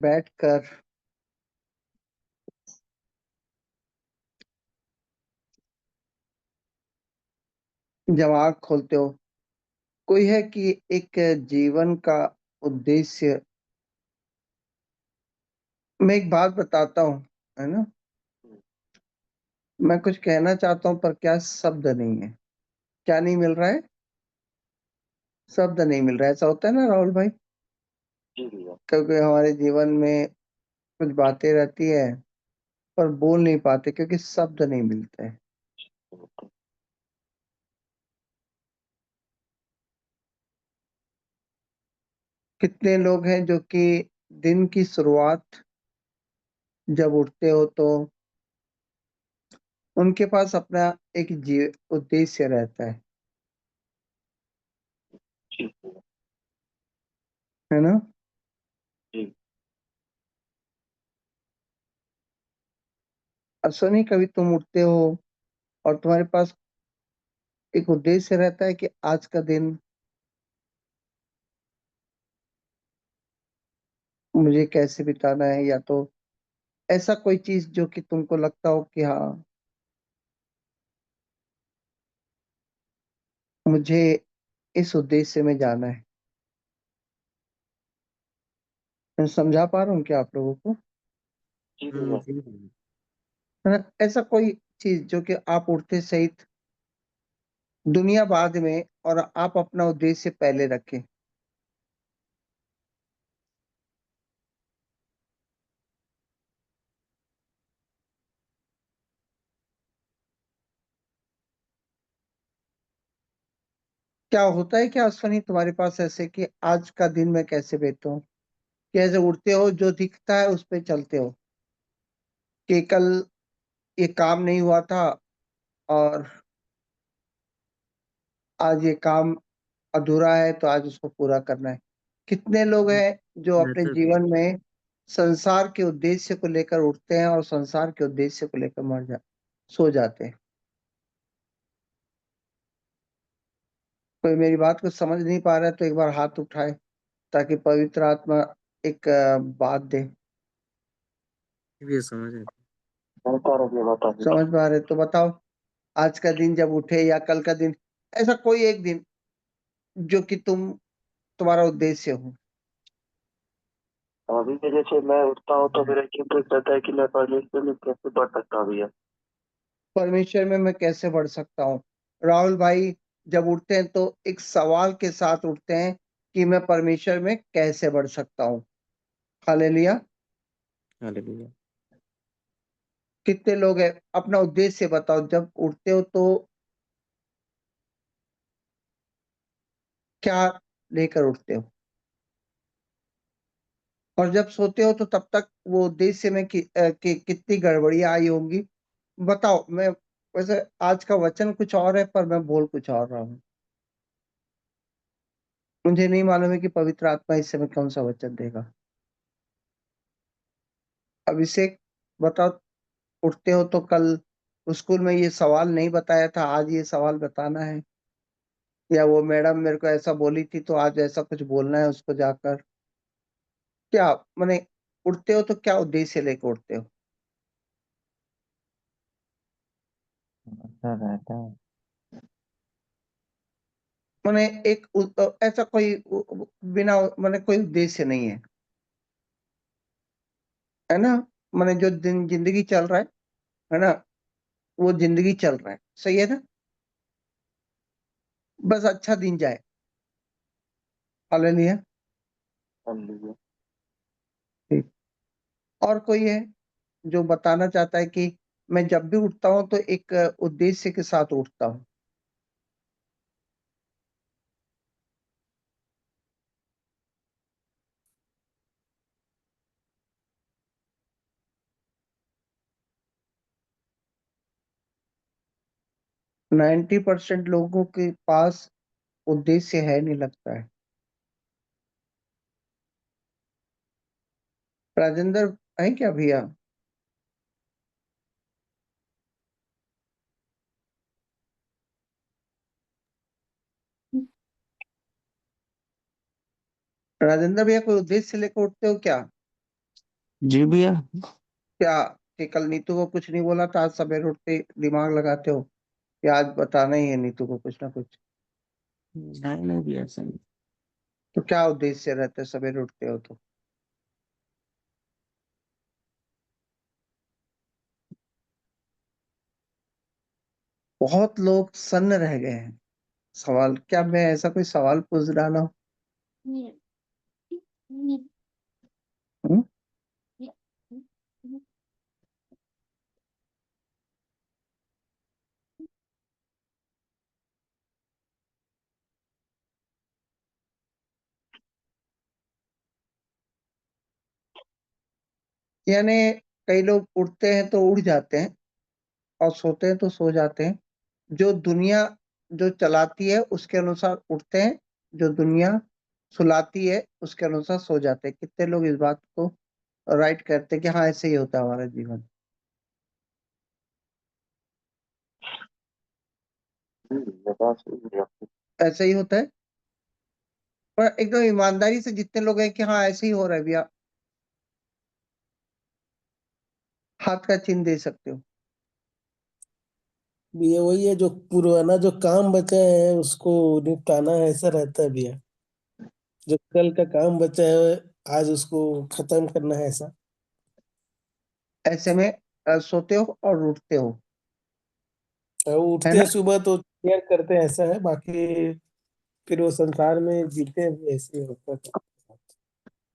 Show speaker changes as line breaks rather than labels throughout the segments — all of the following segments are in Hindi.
बैठकर जब आँख खोलते हो, कोई है कि एक जीवन का उद्देश्य। मैं एक बात बताता हूँ, है ना? मैं कुछ कहना चाहता हूँ पर क्या शब्द नहीं है। क्या नहीं मिल रहा है? शब्द नहीं मिल रहा है। ऐसा होता है ना राहुल भाई?
जी भैया।
क्योंकि हमारे जीवन में कुछ बातें रहती है पर बोल नहीं पाते क्योंकि शब्द नहीं मिलते हैं। कितने लोग हैं जो कि दिन की शुरुआत जब उठते हो तो उनके पास अपना एक उद्देश्य रहता
जी भैया।
है ना?
जी।
अश्वनी, कभी तुम उठते हो और तुम्हारे पास एक उद्देश्य रहता है कि आज का दिन मुझे कैसे बिताना है, या तो ऐसा कोई चीज जो कि तुमको लगता हो कि हाँ, मुझे इस उद्देश्य में जाना है। मैं समझा पा रहा हूँ क्या आप लोगों को?
जी भैया।
जी भैया।
है ना? ऐसा कोई चीज जो कि आप उठते सहित दुनिया बाद में और आप अपना उद्देश्य पहले रखें। क्या होता है क्या अश्वनी तुम्हारे पास ऐसे कि आज का दिन मैं कैसे बीतूं? कैसे उठते हो, जो दिखता है उस पे चलते हो कि कल ये काम नहीं हुआ था और आज ये काम अधूरा है तो आज उसको पूरा करना है। कितने लोग हैं जो अपने
रहता भी है।
जीवन में संसार के उद्देश्य को लेकर उठते हैं और संसार के उद्देश्य को लेकर सो जाते हैं। कोई मेरी बात को समझ नहीं पा रहा है तो एक बार हाथ उठाए ताकि पवित्र आत्मा एक बात दे।
ये समझ है।
बता रहे बता दीजिए।
समझ पा रहे तो बताओ। आज का दिन जब उठे या कल का दिन, ऐसा कोई एक दिन जो कि तुम्हारा उद्देश्य हो।
अभी के जैसे मैं उठता हूँ तो मेरा इंटरेस्ट रहता है कि मैं परमेश्वर में कैसे बढ़ सकता हूँ भैया।
परमेश्वर में मैं कैसे बढ़ सकता हूँ? राहुल भाई, जब उठते हैं तो एक सवाल के साथ उठते हैं कि मैं परमेश्वर में कैसे बढ़ सकता हूँ। हालेलुया।
हालेलुया।
कितने लोग हैं? अपना उद्देश्य बताओ। जब उठते हो तो क्या लेकर उठते हो, और जब सोते हो तो तब तक वो उद्देश्य में कितनी गड़बड़ियां आई होंगी? बताओ। मैं वैसे आज का वचन कुछ और है पर मैं बोल कुछ और रहा हूँ। मुझे नहीं मालूम है कि पवित्र आत्मा इस समय कौन सा वचन देगा। अभिषेक, बताओ। उठते हो तो कल स्कूल में ये सवाल नहीं बताया था, आज ये सवाल बताना है, या वो मैडम मेरे को ऐसा बोली थी तो आज ऐसा कुछ बोलना है उसको जाकर। क्या माने? उठते हो तो क्या उद्देश्य लेकर उठते हो?
ऐसा रहता है।
माने एक ऐसा कोई बिना माने कोई उद्देश्य नहीं है ना? माने जो दिन जिंदगी चल रहा है ना, वो जिंदगी चल रहा है, सही है ना? बस अच्छा दिन जाए। हालेलुया।
हालेलुया।
ठीक। और कोई है जो बताना चाहता है कि मैं जब भी उठता हूँ तो एक उद्देश्य के साथ उठता हूँ? 90% लोगों के पास उद्देश्य है नहीं लगता है। राजेंद्र, है क्या भैया? राजेंद्र भैया, कोई उद्देश्य लेकर उठते हो क्या?
जी भैया।
क्या कि कल नीतू को कुछ नहीं बोला था, आज सवेरे उठते ही दिमाग लगाते हो कि आज बताना ही है नीतू को कुछ ना कुछ?
नहीं नहीं भैया, ऐसा नहीं।
तो क्या उद्देश्य रहता है सवेरे उठते हो तो? बहुत लोग सन्न रह गए हैं। सवाल क्या, मैं ऐसा कोई सवाल पूछ डाला हूं? हम्म? यानी कई लोग उठते हैं तो उड़ जाते हैं और सोते हैं तो सो जाते हैं। जो दुनिया जो चलाती है उसके अनुसार उठते हैं, जो दुनिया सुलाती है उसके अनुसार सो जाते हैं। कितने लोग इस बात को राइट करते हैं कि हाँ ऐसे ही होता है हमारा जीवन?
ये बात सही है आपकी।
ऐसे ही होता है। पर एकदम ईमानदारी से जितने लोग हैं कि हाँ ऐसे ही हो रहा है भैया, हाथ का चिन्ह दे सकते हो।
भैया वही है, जो पुराना जो काम बचा है उसको निपटाना है, ऐसा रहता है भैया। जो कल का काम बचा है आज उसको खत्म करना है, ऐसा।
ऐसे में सोते हो और उठते हो,
और
है
उठते
ना?
हैं सुबह तो केयर करते हैं, ऐसा है। बाकी फिर वो संसार में जीते हैं भी ऐसे ही होता है।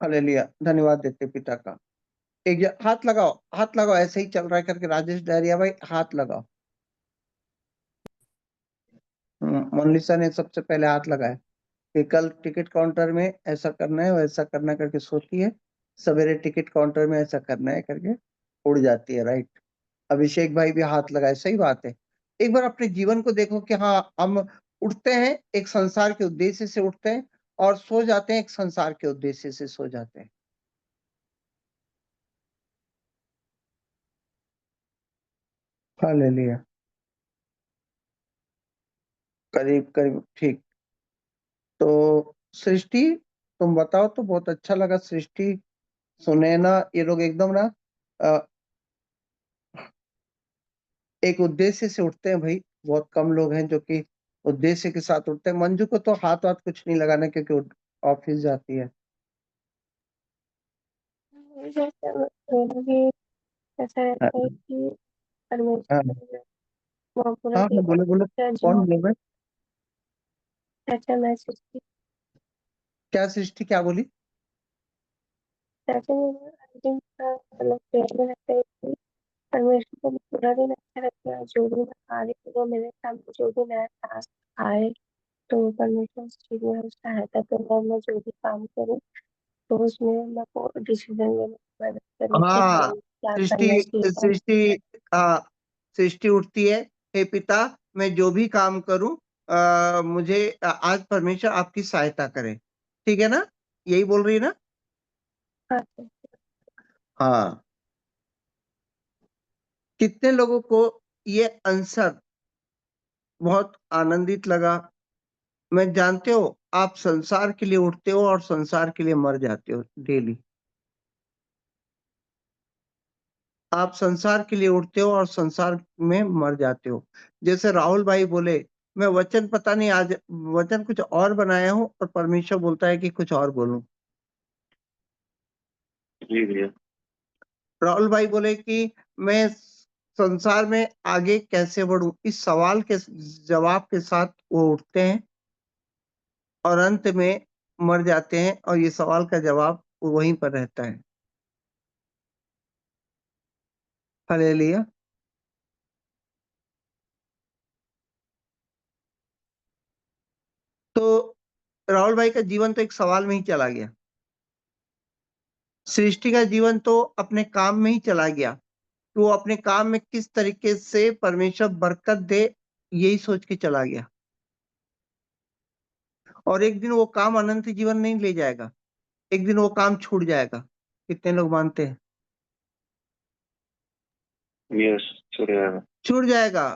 हालेलुया, धन्यवाद देते पिता का। हाथ लगाओ, हाथ लगाओ, ऐसे ही चल रहा है करके। राजेश डहरिया भाई हाथ लगाओ। मोनालिसा ने सबसे पहले हाथ लगाया कि कल टिकट काउंटर में ऐसा करना है वैसा करना है करके सोती है, सवेरे टिकट काउंटर में ऐसा करना है करके उड़ जाती है, राइट। अभिषेक भाई भी हाथ लगाए, सही बात है। एक बार अपने जीवन को देखो कि हाँ हम उठते हैं एक संसार के उद्देश्य से उठते हैं और सो जाते हैं एक संसार के उद्देश्य से सो जाते हैं। हालेलुया। करीब करीब ठीक। तो सृष्टि, तुम बताओ तो बहुत अच्छा लगा। सृष्टि, सुनैना, ये लोग एकदम ना अ, एक उद्देश्य से उठते हैं भाई। बहुत कम लोग हैं जो कि उद्देश्य के साथ उठते हैं। मंजू को तो हाथ वाथ कुछ नहीं लगाना क्योंकि वो ऑफिस जाती है।
जैसे मेरा भी ऐसा
हाँ
रहता है कि
हाँ
परमेश्वर वहाँ पूरा
हाँ
दिन
बोले बोले,
का
कौन
जो
बोल रहे?
चाचा मैसेज की
क्या सृष्टि, क्या बोली?
चाचा मेरा दिन का मतलब प्यार में रहता है कि परमेश्वर को पूरा दिन अच्छा लगता है। जो भी मैं कार्य करूँ, मेरे सामने जो भी मेरा टास्क आए, तो परमेश्वर उस चीज में हम सहायता करें। मैं जो भी काम करूँ तो उसमें मेरे को डिसीजन लेने में मदद करे कि हाँ
हाँ,
ये क्या करना
सृष्टि
चाहिए।
सृष्टि हाँ, सृष्टि उठती है, हे पिता मैं जो भी काम करूं मुझे आज परमेश्वर आपकी सहायता करे। ठीक है ना? यही बोल रही है ना?
हाँ सर।
हाँ। कितने लोगों को ये आंसर बहुत आनंदित लगा? मैं जानते हो आप संसार के लिए उठते हो और संसार के लिए मर जाते हो डेली। आप संसार के लिए उठते हो और संसार में मर जाते हो। जैसे राहुल भाई बोले, मैं वचन पता नहीं आज वचन कुछ और बनाया हूं और परमेश्वर बोलता है कि कुछ और बोलूं।
जी भैया।
राहुल भाई बोले कि मैं संसार में आगे कैसे बढ़ूं, इस सवाल के जवाब के साथ वो उठते हैं और अंत में मर जाते हैं और ये सवाल का जवाब वहीं पर रहता है। हालेलुया। तो राहुल भाई का जीवन तो एक सवाल में ही चला गया। सृष्टि का जीवन तो अपने काम में ही चला गया कि वो अपने काम में किस तरीके से परमेश्वर बरकत दे, यही सोच के चला गया। और एक दिन वो काम अनंत जीवन नहीं ले जाएगा, एक दिन वो काम छूट जाएगा। कितने लोग मानते हैं?
यस, चलेगा।
छूट जाएगा।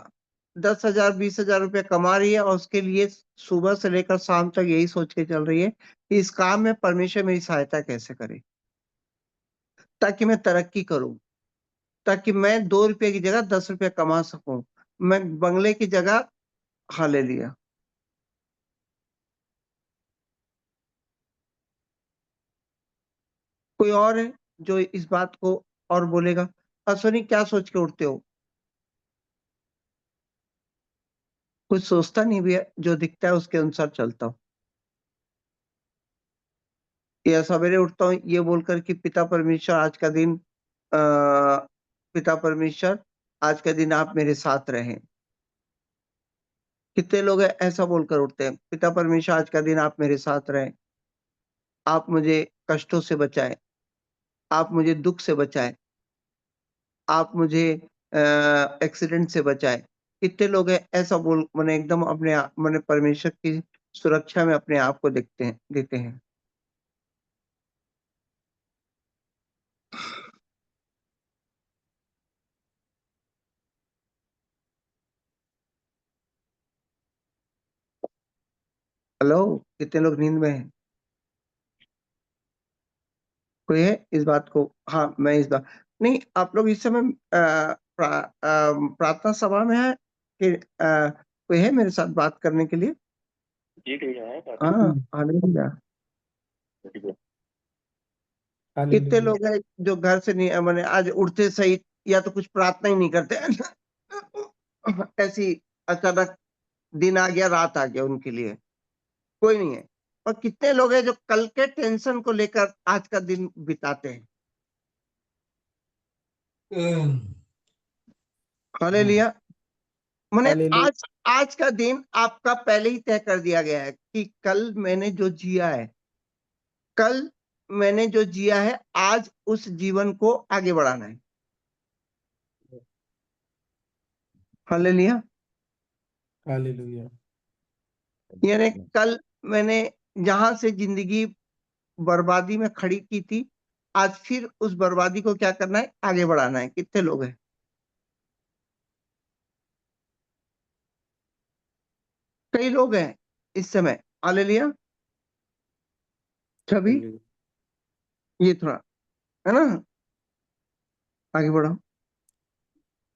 10,000 20,000 रुपया कमा रही है और उसके लिए सुबह से लेकर शाम तक यही सोच के चल रही है कि इस काम में परमेश्वर मेरी सहायता कैसे करे। ताकि मैं तरक्की करूं, ताकि मैं 2 रुपए की जगह 10 रुपए कमा सकूं, मैं बंगले की जगह। हालेलुया। कोई और है जो इस बात को और बोलेगा? अश्विनी, क्या सोच के उठते हो? कुछ सोचता नहीं भी है, जो दिखता है उसके अनुसार चलता हूँ, या सवेरे उठता हूँ ये बोलकर कि पिता परमेश्वर आज का दिन, पिता परमेश्वर आज का दिन आप मेरे साथ रहें। कितने लोग ऐसा बोलकर उठते हैं, पिता परमेश्वर आज का दिन आप मेरे साथ रहें, आप मुझे कष्टों से बचाएं, आप मुझे दुख से बचाएं, आप मुझे एक्सीडेंट से बचाएं। कितने लोग हैं ऐसा बोल, मैंने एकदम अपने मैंने परमेश्वर की सुरक्षा में अपने आप को देखते हैं, देते हैं। हेलो, कितने लोग नींद में हैं? कोई है इस बात को? हाँ, मैं इस बात नहीं, आप लोग इस समय प्रार्थना सभा में है कि कोई है मेरे साथ बात करने के लिए?
जी ठीक है।
हाँ, हालेलुया। कितने
हालेलुया।
लोग हैं जो घर से नहीं, मैंने आज उठते सही या तो कुछ प्रार्थना ही नहीं करते ऐसी अचानक दिन आ गया, रात आ गया उनके लिए? कोई नहीं है। और कितने लोग हैं जो कल के टेंशन को लेकर आज का दिन बिताते हैं? हालेलुया। मैंने
हालेलुया।
आज आज का दिन आपका पहले ही तय कर दिया गया है कि कल मैंने जो जिया है, कल मैंने जो जिया है, आज उस जीवन को आगे बढ़ाना है। हालेलुया।
हालेलुया।
यानी कल मैंने जहां से जिंदगी बर्बादी में खड़ी की थी, आज फिर उस बर्बादी को क्या करना है? आगे बढ़ाना है। कितने लोग हैं? कई लोग हैं इस समय। हालेलुया। छवि, ये थोड़ा है ना, आगे बढ़ो,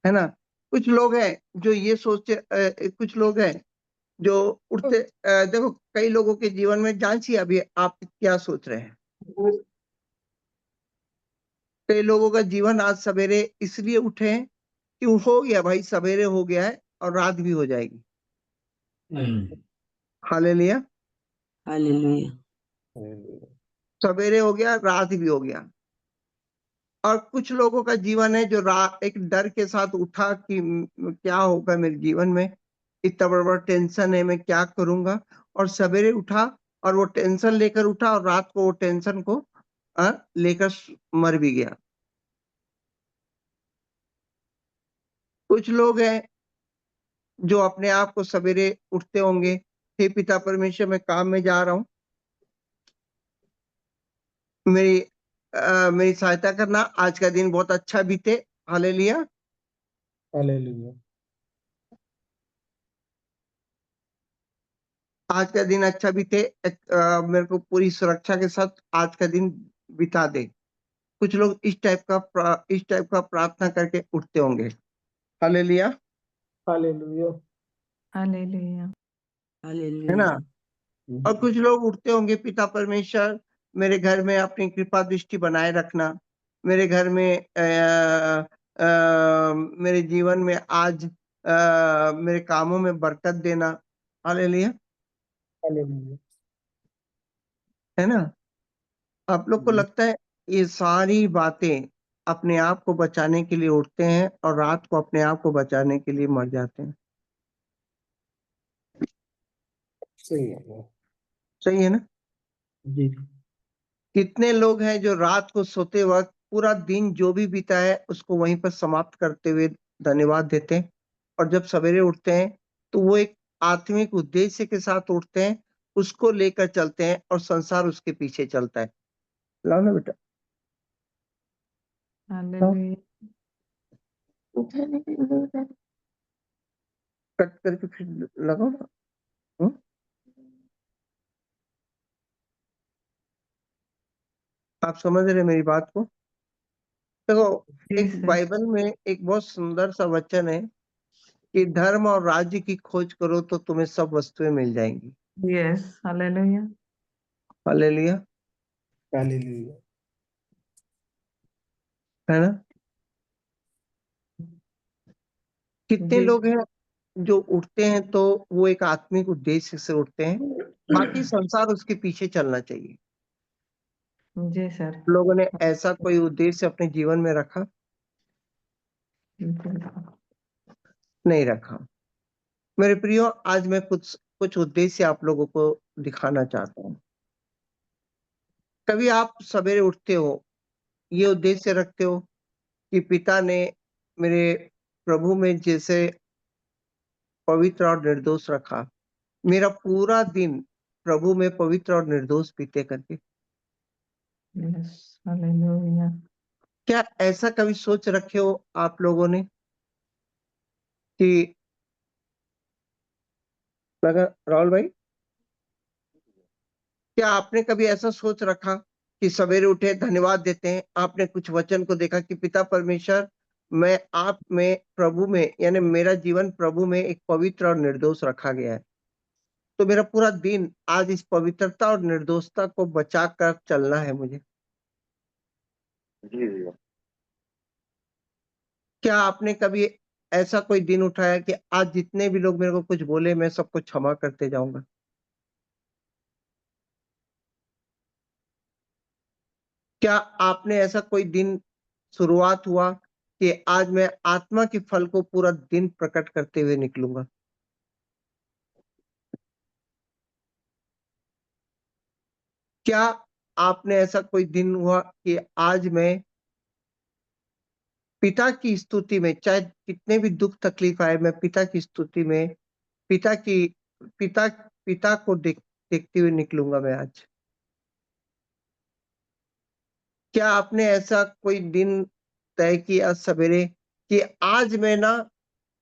है ना? कुछ लोग हैं जो ये सोचते, कुछ लोग हैं जो उठते, देखो कई लोगों के जीवन में जांचिए अभी आप क्या सोच रहे हैं। कई लोगों का जीवन आज सवेरे इसलिए उठे हैं कि वो हो गया भाई, सवेरे हो गया है और रात भी हो जाएगी। हालेलुया।
हालेलुया।
सवेरे हो गया, रात भी हो गया। और कुछ लोगों का जीवन है जो एक डर के साथ उठा कि क्या होगा मेरे जीवन में, इतना बड़ा बड़ा टेंशन है, मैं क्या करूंगा। और सवेरे उठा और वो टेंशन लेकर उठा और रात को वो टेंशन को लेकर मर भी गया। कुछ लोग हैं जो अपने आप को सवेरे उठते होंगे, हे पिता परमेश्वर मैं काम में जा रहा हूँ, मेरी मेरी सहायता करना, आज का दिन बहुत अच्छा बीते। हालेलुया।
हालेलुया।
आज का दिन अच्छा बीते, मेरे को पूरी सुरक्षा के साथ आज का दिन बिता दे। कुछ लोग इस टाइप का प्रार्थना करके उठते होंगे। हालेलुया।
हालेलुया।
हालेलुया।
है ना?
हालेलुया।
और कुछ लोग उठते होंगे, पिता परमेश्वर मेरे घर में अपनी कृपा दृष्टि बनाए रखना, मेरे घर में मेरे जीवन में आज मेरे कामों में बरकत देना। हालेलुया।
हालेलुया।
है ना? आप लोग को लगता है ये सारी बातें अपने आप को बचाने के लिए उठते हैं और रात को अपने आप को बचाने के लिए मर जाते हैं?
सही है।
सही है ना?
जी।
कितने लोग हैं जो रात को सोते वक्त पूरा दिन जो भी बीता है उसको वहीं पर समाप्त करते हुए धन्यवाद देते हैं, और जब सवेरे उठते हैं तो वो एक आत्मिक उद्देश्य के साथ उठते हैं, उसको लेकर चलते हैं और संसार उसके पीछे चलता है। लाओ ना बेटा, लाओ,
हालेलुया।
कट करके फिर लगाओ ना। हम्म? आप समझ रहे हैं मेरी बात को? देखो,
जी
एक
सर।
बाइबल में एक बहुत सुंदर सा वचन है कि धर्म और राज्य की खोज करो तो तुम्हें सब वस्तुएं मिल जाएंगी।
Yes, hallelujah.
Hallelujah,
hallelujah.
है ना? कितने
जी
लोग हैं जो उठते हैं तो वो एक आत्मिक उद्देश्य से उठते हैं, बाकी संसार उसके पीछे चलना चाहिए।
जी सर।
लोगों ने ऐसा कोई उद्देश्य अपने जीवन में रखा?
जी सर।
नहीं रखा। मेरे प्रियो, आज मैं कुछ कुछ उद्देश्य आप लोगों को दिखाना चाहता हूँ। कभी आप सवेरे उठते हो, ये उद्देश्य रखते हो कि पिता ने मेरे प्रभु में जैसे पवित्र और निर्दोष रखा, मेरा पूरा दिन प्रभु में पवित्र और निर्दोष बीते करके?
Yes, hallelujah.
क्या ऐसा कभी सोच रखे हो आप लोगों ने कि लगा राहुल भाई, क्या आपने कभी ऐसा सोच रखा कि सवेरे उठे धन्यवाद देते हैं, आपने कुछ वचन को देखा कि पिता परमेश्वर, मैं आप में प्रभु में यानी मेरा जीवन प्रभु में एक पवित्र और निर्दोष रखा गया है, तो मेरा पूरा दिन आज इस पवित्रता और निर्दोषता को बचा कर चलना है मुझे।
जी भैया।
क्या आपने कभी ऐसा कोई दिन उठाया कि आज जितने भी लोग मेरे को कुछ बोले मैं सबको क्षमा करते जाऊंगा? क्या आपने ऐसा कोई दिन शुरुआत हुआ कि आज मैं आत्मा के फल को पूरा दिन प्रकट करते हुए निकलूंगा? क्या आपने ऐसा कोई दिन हुआ कि आज मैं पिता की स्तुति में, चाहे कितने भी दुख तकलीफ आए, मैं पिता की स्तुति में पिता की पिता पिता को देखते हुए निकलूंगा मैं आज? क्या आपने ऐसा कोई दिन तय किया सवेरे कि आज मैं ना,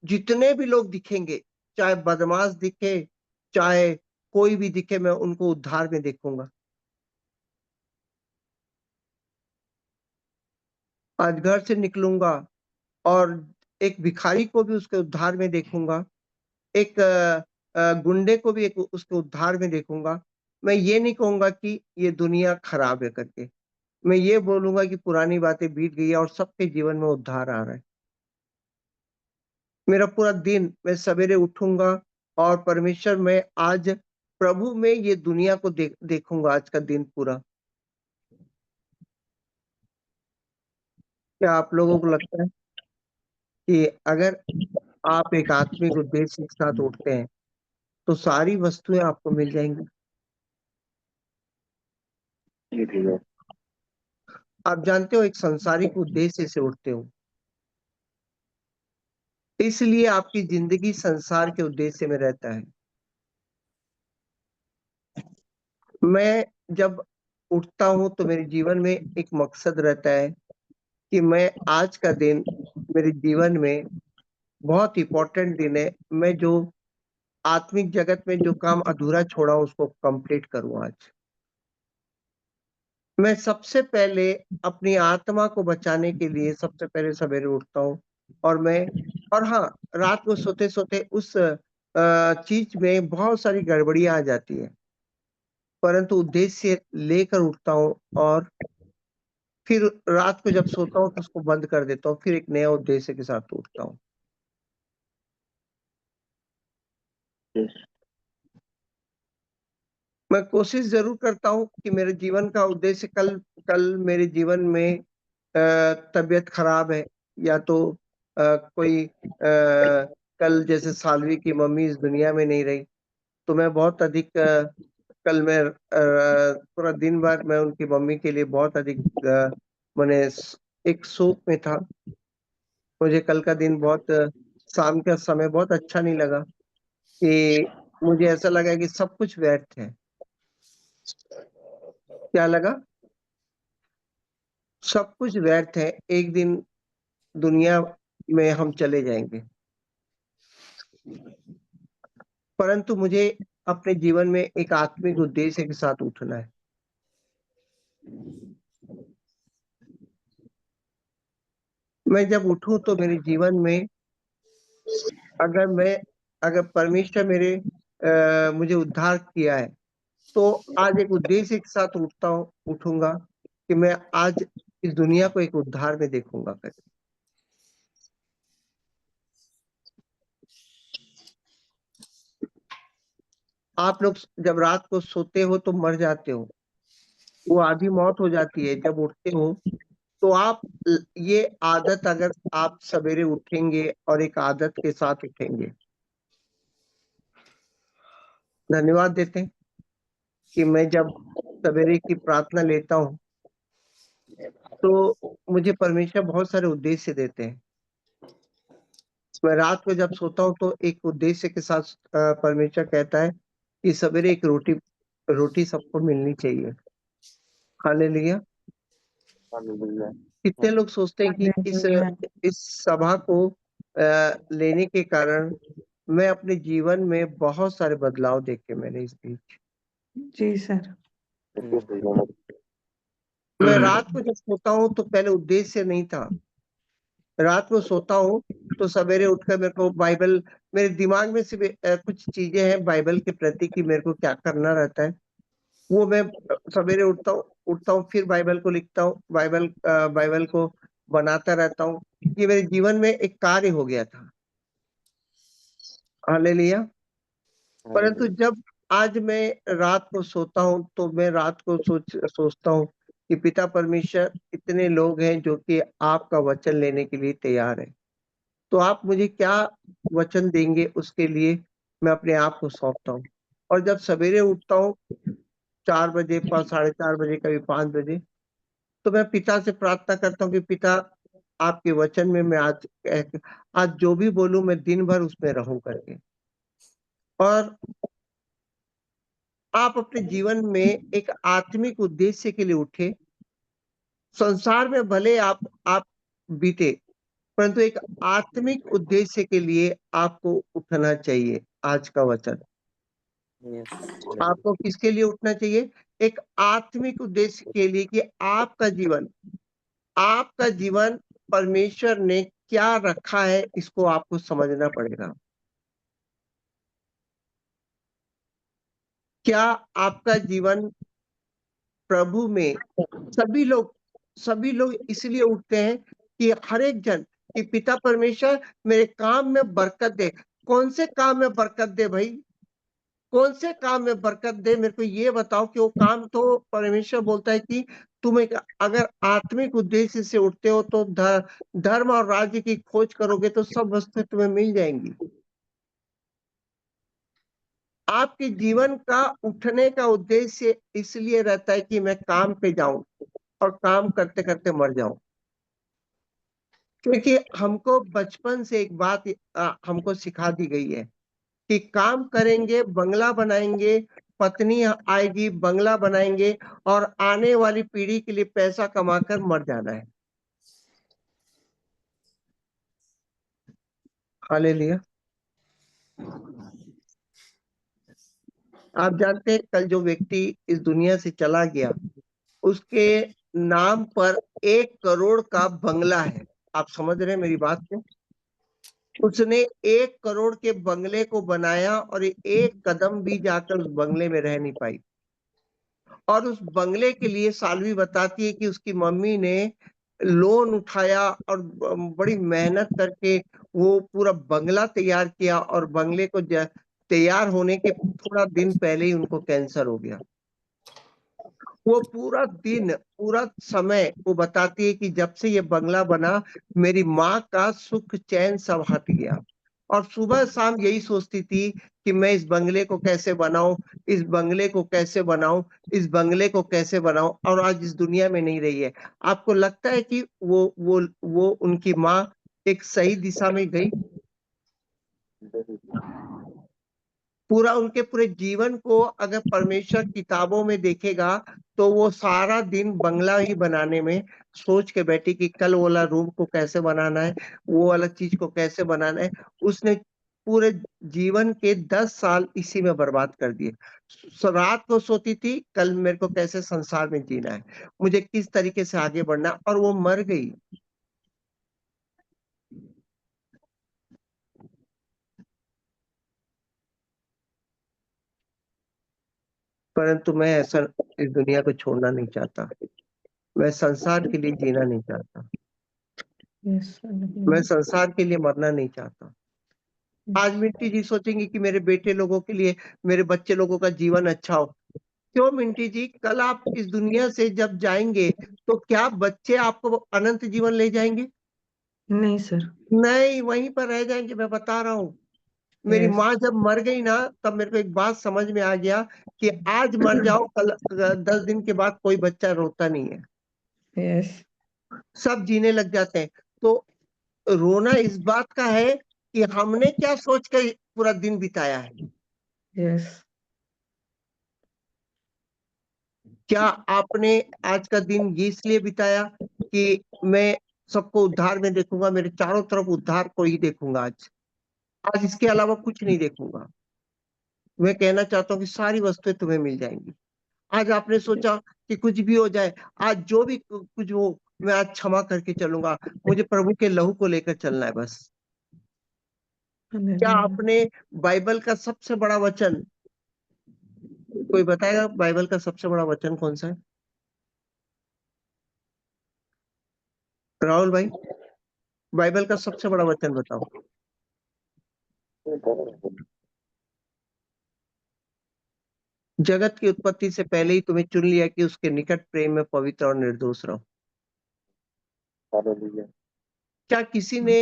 जितने भी लोग दिखेंगे, चाहे बदमाश दिखे, चाहे कोई भी दिखे, मैं उनको उद्धार में देखूंगा? आज घर से निकलूंगा और एक भिखारी को भी उसके उद्धार में देखूंगा, एक गुंडे को भी एक उसके उद्धार में देखूंगा। मैं ये नहीं कहूंगा कि ये दुनिया खराब है करके, मैं ये बोलूंगा कि पुरानी बातें बीत गई है और सबके जीवन में उद्धार आ रहा है। मेरा पूरा दिन मैं सवेरे उठूंगा और परमेश्वर मैं आज प्रभु में ये दुनिया को देखूंगा आज का दिन पूरा। क्या आप लोगों को लगता है कि अगर आप एक आत्मिक उद्देश्य के साथ उठते हैं तो सारी वस्तुएं आपको मिल जाएंगी?
जी भैया।
आप जानते हो, एक सांसारिक उद्देश्य से उठते हो, इसलिए आपकी जिंदगी संसार के उद्देश्य में रहता है। मैं जब उठता हूं तो मेरे जीवन में एक मकसद रहता है कि मैं आज का दिन मेरे जीवन में बहुत इंपॉर्टेंट दिन है, मैं जो आत्मिक जगत में जो काम अधूरा छोड़ा हूं उसको कंप्लीट करूं आज। मैं सबसे पहले अपनी आत्मा को बचाने के लिए सबसे पहले सवेरे उठता हूँ और मैं, और हाँ, रात को सोते सोते उस चीज में बहुत सारी गड़बड़ियां आ जाती है, परंतु उद्देश्य लेकर उठता हूँ और फिर रात को जब सोता हूँ तो उसको बंद कर देता हूँ, फिर एक नया उद्देश्य के साथ उठता हूँ।
यस।
मैं कोशिश जरूर करता हूँ कि मेरे जीवन का उद्देश्य, कल कल मेरे जीवन में तबीयत खराब है, या तो कोई कल जैसे सालवी की मम्मी इस दुनिया में नहीं रही, तो मैं बहुत अधिक कल मैं पूरा दिन भर मैं उनकी मम्मी के लिए बहुत अधिक मैंने एक शोक में था। मुझे कल का दिन बहुत शाम का समय बहुत अच्छा नहीं लगा, कि मुझे ऐसा लगा कि सब कुछ व्यर्थ है। क्या लगा? सब कुछ व्यर्थ है, एक दिन दुनिया में हम चले जाएंगे, परंतु मुझे अपने जीवन में एक आत्मिक उद्देश्य के साथ उठना है। मैं जब उठूं तो मेरे जीवन में अगर परमेश्वर मुझे उद्धार किया है, तो आज एक उद्देश्य के साथ उठूंगा कि मैं आज इस दुनिया को एक उद्धार में देखूंगा करके। आप लोग जब रात को सोते हो तो मर जाते हो, वो आधी मौत हो जाती है। जब उठते हो तो आप ये आदत, अगर आप सवेरे उठेंगे और एक आदत के साथ उठेंगे, धन्यवाद देते हैं कि मैं जब सवेरे की प्रार्थना लेता हूँ तो मुझे परमेश्वर बहुत सारे उद्देश्य देते हैं। मैं रात को जब सोता हूँ तो एक उद्देश्य के साथ परमेश्वर कहता है कि सवेरे एक रोटी सबको मिलनी चाहिए। हालेलुया।
हालेलुया।
कितने लोग सोचते हैं कि
हालेलुया।
इस सभा को लेने के कारण मैं अपने जीवन में बहुत सारे बदलाव देखे मैंने इस बीच।
जी सर।
मैं रात को जब सोता हूँ तो पहले उद्देश्य नहीं था। रात को सोता हूँ तो सवेरे उठकर मेरे को बाइबल, मेरे दिमाग में सिर्फ कुछ चीजें हैं बाइबल के प्रति कि मेरे को क्या करना रहता है। वो मैं सवेरे उठता हूँ फिर बाइबल को लिखता हूँ, बाइबल को बनाता रहता हूँ। ये मेरे जीवन में एक कार्य हो गया था। हालेलुया। परंतु जब आज मैं रात को सोता हूँ तो मैं रात को सोचता हूँ कि पिता परमेश्वर, इतने लोग हैं जो कि आपका वचन लेने के लिए तैयार है, तो आप मुझे क्या वचन देंगे उसके लिए मैं अपने आप को सौंपता हूँ। और जब सवेरे उठता हूँ 4 बजे, 4:30 बजे, कभी 5 बजे, तो मैं पिता से प्रार्थना करता हूँ कि पिता, आपके वचन में मैं आज जो भी बोलूं मैं दिन भर उसमें रहूं करके। और आप अपने जीवन में एक आत्मिक उद्देश्य के लिए उठे। संसार में भले आप बीते, परंतु एक आत्मिक उद्देश्य के लिए आपको उठना चाहिए। आज का वचन आपको किसके लिए उठना चाहिए? एक आत्मिक उद्देश्य के लिए कि आपका जीवन परमेश्वर ने क्या रखा है, इसको आपको समझना पड़ेगा। क्या आपका जीवन प्रभु में, सभी लोग इसलिए उठते हैं कि हर एक जन, कि पिता परमेश्वर मेरे काम में बरकत दे। कौन से काम में बरकत दे भाई? कौन से काम में बरकत दे? मेरे को ये बताओ कि वो काम तो परमेश्वर बोलता है कि तुम एक अगर आत्मिक उद्देश्य से उठते हो तो धर्म और राज्य की खोज करोगे तो सब वस्तुएं तुम्हें मिल जाएंगी। आपके जीवन का उठने का उद्देश्य इसलिए रहता है कि मैं काम पे जाऊं और काम करते करते मर जाऊं। क्योंकि हमको बचपन से एक बात हमको सिखा दी गई है कि काम करेंगे, बंगला बनाएंगे, पत्नी आएगी, बंगला बनाएंगे और आने वाली पीढ़ी के लिए पैसा कमाकर मर जाना है। हालेलुया। आप जानते हैं कल जो व्यक्ति इस दुनिया से चला गया, उसके नाम पर 1 करोड़ का बंगला है। आप समझ रहे हैं मेरी बात को? उसने 1 करोड़ के बंगले को बनाया और एक कदम भी जाकर उस बंगले में रह नहीं पाई। और उस बंगले के लिए सालवी बताती है कि उसकी मम्मी ने लोन उठाया और बड़ी मेहनत करके वो पूरा बंगला तैयार किया, और बंगले को तैयार होने के थोड़ा दिन पहले ही उनको कैंसर हो गया। वो पूरा समय वो बताती है कि जब से ये बंगला बना, मेरी माँ का सुख चैन सब हट गया। और सुबह शाम यही सोचती थी कि मैं इस बंगले को कैसे बनाऊं, इस बंगले को कैसे बनाऊं, इस बंगले को कैसे बनाऊं, और आज इस दुनिया में नहीं रही है। आपको लगता है कि वो उनकी माँ एक सही दिशा में गई? उनके पूरे जीवन को अगर परमेश्वर किताबों में देखेगा तो वो सारा दिन बंगला ही बनाने में सोच के बैठी कि कल वो वाला रूम को कैसे बनाना है, वो वाला चीज को कैसे बनाना है। उसने पूरे जीवन के 10 साल इसी में बर्बाद कर दिए। रात को सोती थी कल मेरे को कैसे संसार में जीना है, मुझे किस तरीके से आगे बढ़ना, और वो मर गई। परंतु मैं ऐसा इस दुनिया को छोड़ना नहीं चाहता। मैं संसार के लिए जीना नहीं चाहता।
Yes,
मैं
hallelujah.
संसार के लिए मरना नहीं चाहता। आज मिंटी जी सोचेंगे कि मेरे बेटे लोगों के लिए, मेरे बच्चे लोगों का जीवन अच्छा हो। क्यों मिंटी जी? कल आप इस दुनिया से जब जाएंगे तो क्या बच्चे आपको अनंत जीवन ले जाएंगे?
नहीं सर।
नहीं, वहीं पर रह जाएंगे। मैं बता रहा हूँ। मेरी
Yes.
माँ जब मर गई ना, तब मेरे को एक बात समझ में आ गया कि आज मर जाओ, कल 10 दिन के बाद कोई बच्चा रोता नहीं है,
Yes.
सब जीने लग जाते हैं। तो रोना इस बात का है कि हमने क्या सोच कर पूरा दिन बिताया है।
Yes.
क्या आपने आज का दिन ये इसलिए बिताया कि मैं सबको उद्धार में देखूंगा, मेरे चारों तरफ उद्धार को ही देखूंगा? आज इसके अलावा कुछ नहीं देखूंगा। मैं कहना चाहता हूँ कि सारी वस्तुएं तुम्हें मिल जाएंगी। आज आपने सोचा कि कुछ भी हो जाए, आज जो भी कुछ हो, मैं आज क्षमा करके चलूंगा, मुझे प्रभु के लहू को लेकर चलना है बस। क्या
Hallelujah.
आपने बाइबल का सबसे बड़ा वचन, कोई बताएगा बाइबल का सबसे बड़ा वचन कौन सा है? राहुल भाई, बाइबल का सबसे बड़ा वचन बताओ। जगत की उत्पत्ति से पहले ही तुम्हें चुन लिया कि उसके निकट प्रेम में पवित्र और निर्दोष रहो। क्या किसी ने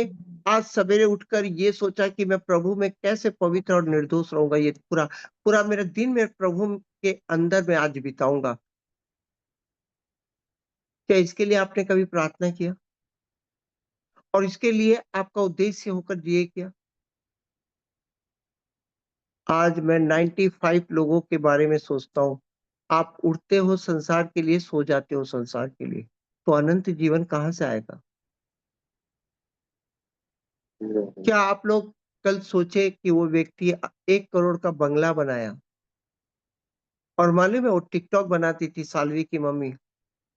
आज सवेरे उठकर ये सोचा कि मैं प्रभु में कैसे पवित्र और निर्दोष रहूंगा, ये पूरा पूरा मेरा दिन मैं प्रभु के अंदर में आज बिताऊंगा? क्या इसके लिए आपने कभी प्रार्थना किया और इसके लिए आपका उद्देश्य होकर जिए क्या? आज मैं 95 लोगों के बारे में सोचता हूँ। आप उठते हो संसार के लिए, सो जाते हो संसार के लिए, तो अनंत जीवन कहाँ से आएगा? क्या आप लोग कल सोचे कि वो व्यक्ति 1 करोड़ का बंगला बनाया, और मालूम है वो टिकटॉक बनाती थी, सालवी की मम्मी,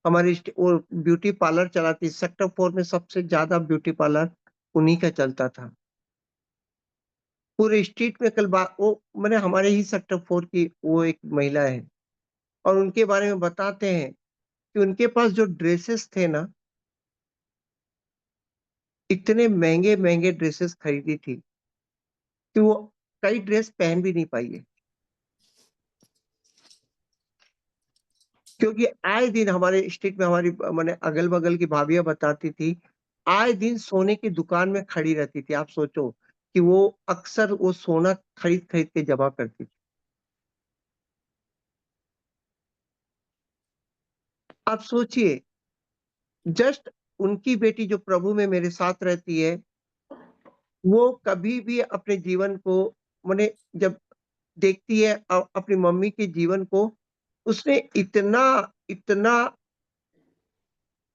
वो ब्यूटी पार्लर चलाती, सेक्टर 4 में सबसे ज्यादा ब्यूटी पार्लर उन्हीं का चलता था पूरे स्ट्रीट में। कल बात वो मैंने, हमारे ही सेक्टर 4 की वो एक महिला है, और उनके बारे में बताते हैं कि उनके पास जो ड्रेसेस थे ना, इतने महंगे महंगे ड्रेसेस खरीदी थी कि वो कई ड्रेस पहन भी नहीं पाई है। क्योंकि आए दिन हमारे स्ट्रीट में, हमारी मैंने अगल बगल की भाभियां बताती थी, आए दिन सोने की दुकान में खड़ी रहती थी। आप सोचो कि वो अक्सर वो सोना खरीद खरीद के जमा करती थी। आप सोचिए, जस्ट उनकी बेटी जो प्रभु में मेरे साथ रहती है, वो कभी भी अपने जीवन को, मैंने जब देखती है अपनी मम्मी के जीवन को, उसने इतना इतना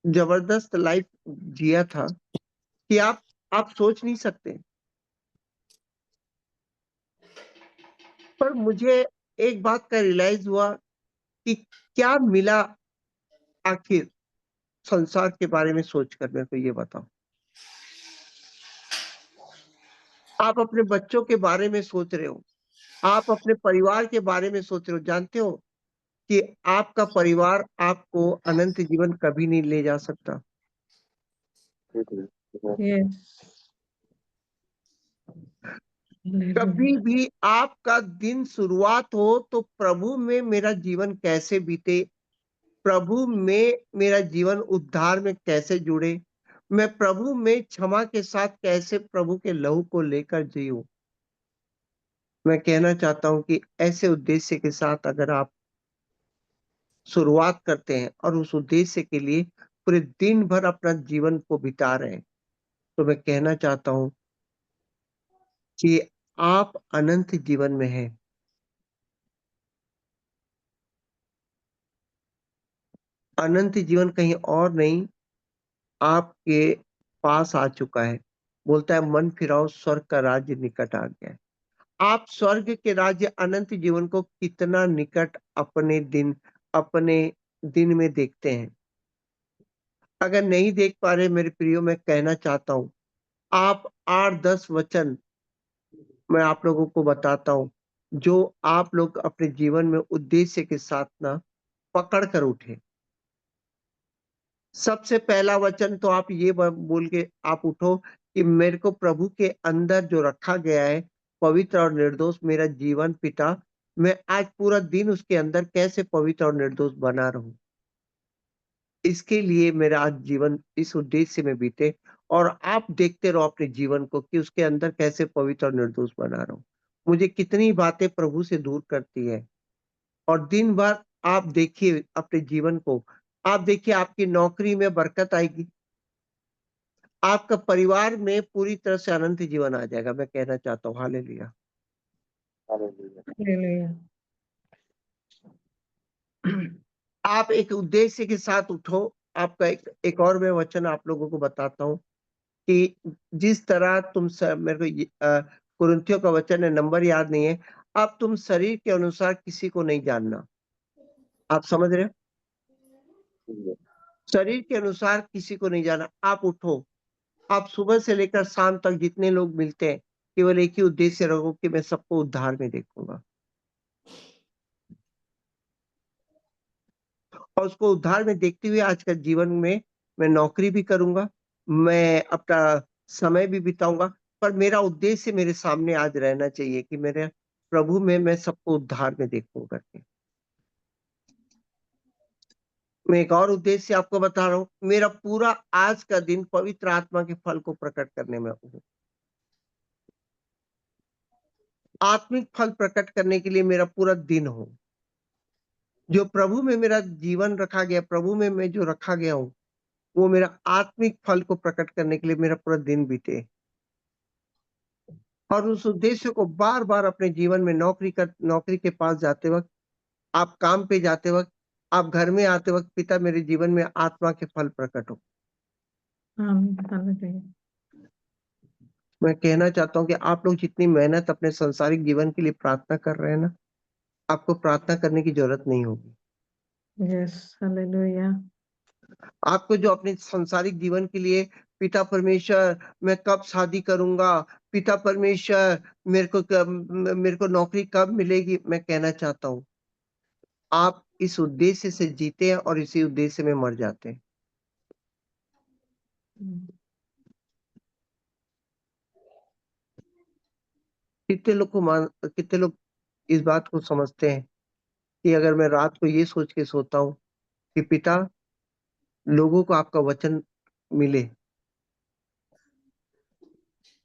जबरदस्त लाइफ जिया था कि आप सोच नहीं सकते। पर मुझे एक बात का रियलाइज हुआ कि क्या मिला आखिर संसार के बारे में सोचकर, मेरे को ये बताओ। आप अपने बच्चों के बारे में सोच रहे हो, आप अपने परिवार के बारे में सोच रहे हो, जानते हो कि आपका परिवार आपको अनंत जीवन कभी नहीं ले जा सकता।
Yes.
कभी
Hallelujah.
भी आपका दिन शुरुआत हो तो प्रभु में मेरा जीवन कैसे बीते, प्रभु में मेरा जीवन उद्धार में कैसे जुड़े, मैं प्रभु में क्षमा के साथ कैसे प्रभु के लहू को लेकर जीऊं। मैं कहना चाहता हूं कि ऐसे उद्देश्य के साथ अगर आप शुरुआत करते हैं और उस उद्देश्य के लिए पूरे दिन भर अपना जीवन को बिता रहे हैं, तो मैं कहना चाहता हूं कि आप अनंत जीवन में हैं। अनंत जीवन कहीं और नहीं, आपके पास आ चुका है। बोलता है मन फिराओ, स्वर्ग का राज्य निकट आ गया है। आप स्वर्ग के राज्य अनंत जीवन को कितना निकट अपने दिन में देखते हैं? अगर नहीं देख पा रहे मेरे प्रियो, मैं कहना चाहता हूं, आप 8-10 वचन मैं आप लोगों को बताता हूं। जो आप लोग अपने जीवन में उद्देश्य के साथ ना पकड़ कर उठे। सबसे पहला वचन तो आप ये बोल के आप उठो कि मेरे को प्रभु के अंदर जो रखा गया है, पवित्र और निर्दोष मेरा जीवन पिता, मैं आज पूरा दिन उसके अंदर कैसे पवित्र और निर्दोष बना रहूं। इसके लिए मेरा आज जीवन इस उद्देश्य में बीते और आप देखते रहो अपने जीवन को कि उसके अंदर कैसे पवित्र और निर्दोष बना रहूं। मुझे कितनी बातें प्रभु से दूर करती है और दिन भर आप देखिए अपने जीवन को, आप देखिए आपकी नौकरी में बरकत आएगी, आपका परिवार में पूरी तरह से अनंत जीवन आ जाएगा। मैं कहना चाहता हूँ हालेलुया।
हालेलुया।
आप एक उद्देश्य के साथ उठो। आपका एक और मैं वचन आप लोगों को बताता हूँ कि जिस तरह तुम मेरे को कुरिन्थियों का वचन है, नंबर याद नहीं है। अब तुम शरीर के अनुसार किसी को नहीं जानना। आप समझ रहे हो? शरीर के अनुसार किसी को नहीं जाना। आप उठो, आप सुबह से लेकर शाम तक जितने लोग मिलते हैं, केवल एक ही उद्देश्य रखो कि मैं सबको उद्धार में देखूंगा और उसको उद्धार में देखते हुए आज का जीवन में मैं नौकरी भी करूंगा, मैं अपना समय भी बिताऊंगा, पर मेरा उद्देश्य मेरे सामने आज रहना चाहिए कि मेरे प्रभु में मैं सबको उद्धार में देखूं करके। मैं एक और उद्देश्य आपको बता रहा हूं, मेरा पूरा आज का दिन पवित्र आत्मा के फल को प्रकट करने में हूं। आत्मिक फल प्रकट करने के लिए मेरा पूरा दिन हो। जो प्रभु में मेरा जीवन रखा गया, प्रभु में मैं जो रखा गया हूं, वो मेरा आत्मिक फल को प्रकट करने के लिए मेरा पूरा दिन बीते और उस उद्देश्य को बार बार अपने जीवन में नौकरी के पास जाते वक्त, आप काम पे जाते वक्त, आप घर में आते वक्त, पिता मेरे जीवन में आत्मा के फल प्रकट हो।
आमीन। हालेलुया।
मैं कहना चाहता हूँ कि आप लोग जितनी मेहनत अपने सांसारिक जीवन के लिए प्रार्थना कर रहे हैं ना, आपको प्रार्थना करने की जरूरत नहीं होगी।
यस। हालेलुया।
आपको जो अपने सांसारिक जीवन के लिए पिता परमेश्वर मैं कब शादी करूंगा, पिता परमेश्वर मेरे को नौकरी कब मिलेगी, मैं कहना चाहता हूँ आप इस उद्देश्य से जीते हैं और इसी उद्देश्य में मर जाते हैं। कितने लोग इस बात को समझते हैं कि अगर मैं रात को ये सोच के सोता हूँ कि पिता लोगों को आपका वचन मिले,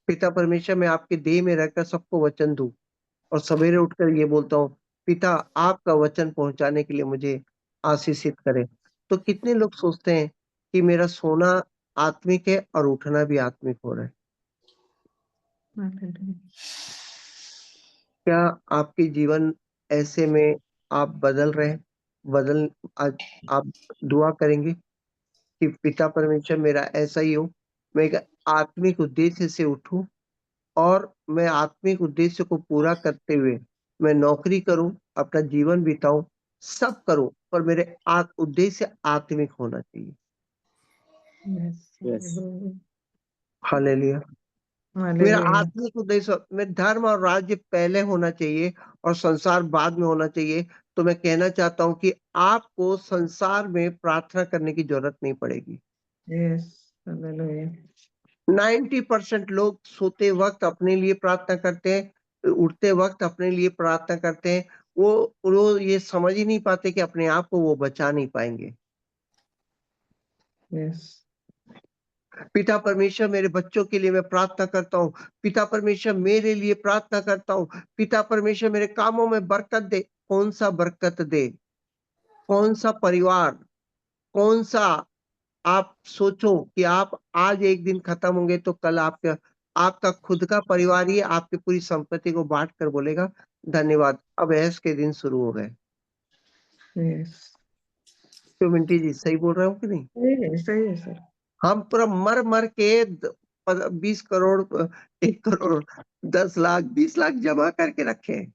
पिता परमेश्वर मैं आपके देह में रहकर सबको वचन दूं और सवेरे उठकर ये बोलता हूँ पिता आपका वचन पहुंचाने के लिए मुझे आशीषित करें, तो कितने लोग सोचते हैं कि मेरा सोना आत्मिक है और उठना भी आत्मिक हो रहा है।
हालेलुया।
क्या आपके जीवन ऐसे में आप बदल रहे हैं? आज आप दुआ करेंगे कि पिता परमेश्वर मेरा ऐसा ही हो, मैं एक आत्मिक उद्देश्य से उठूं और मैं आत्मिक उद्देश्य को पूरा करते हुए मैं नौकरी करूं, अपना जीवन बिताऊं, सब करूं, पर मेरे उद्देश्य आत्मिक होना चाहिए।
यस।
हालेलुया। मेरा
हालेलुया।
आत्मिक उद्देश्य में धर्म और राज्य पहले होना चाहिए और संसार बाद में होना चाहिए। तो मैं कहना चाहता हूं कि आपको संसार में प्रार्थना करने की जरूरत नहीं पड़ेगी।
यस। हालेलुया।
90% लोग सोते वक्त अपने लिए प्रार्थना करते हैं, उठते वक्त अपने लिए प्रार्थना करते हैं। वो ये समझ ही नहीं पाते कि अपने आप को वो बचा नहीं पाएंगे।
यस।
पिता परमेश्वर मेरे बच्चों के लिए मैं प्रार्थना करता हूँ, पिता परमेश्वर मेरे लिए प्रार्थना करता हूँ, पिता परमेश्वर मेरे कामों में बरकत दे। कौन सा बरकत दे? कौन सा परिवार? कौन सा? आप सोचो कि आप आज एक दिन खत्म होंगे तो कल आपका खुद का परिवार ही आपकी पूरी संपत्ति को बांट कर बोलेगा धन्यवाद, अब ऐश के दिन शुरू हो गए।
यस।
क्यों मिंटी जी, सही बोल रहा हूँ कि नहीं?
सही है सर।
हम पूरा मर मर के 20 करोड़ 1 करोड़ 10 लाख 20 लाख जमा करके रखे हैं,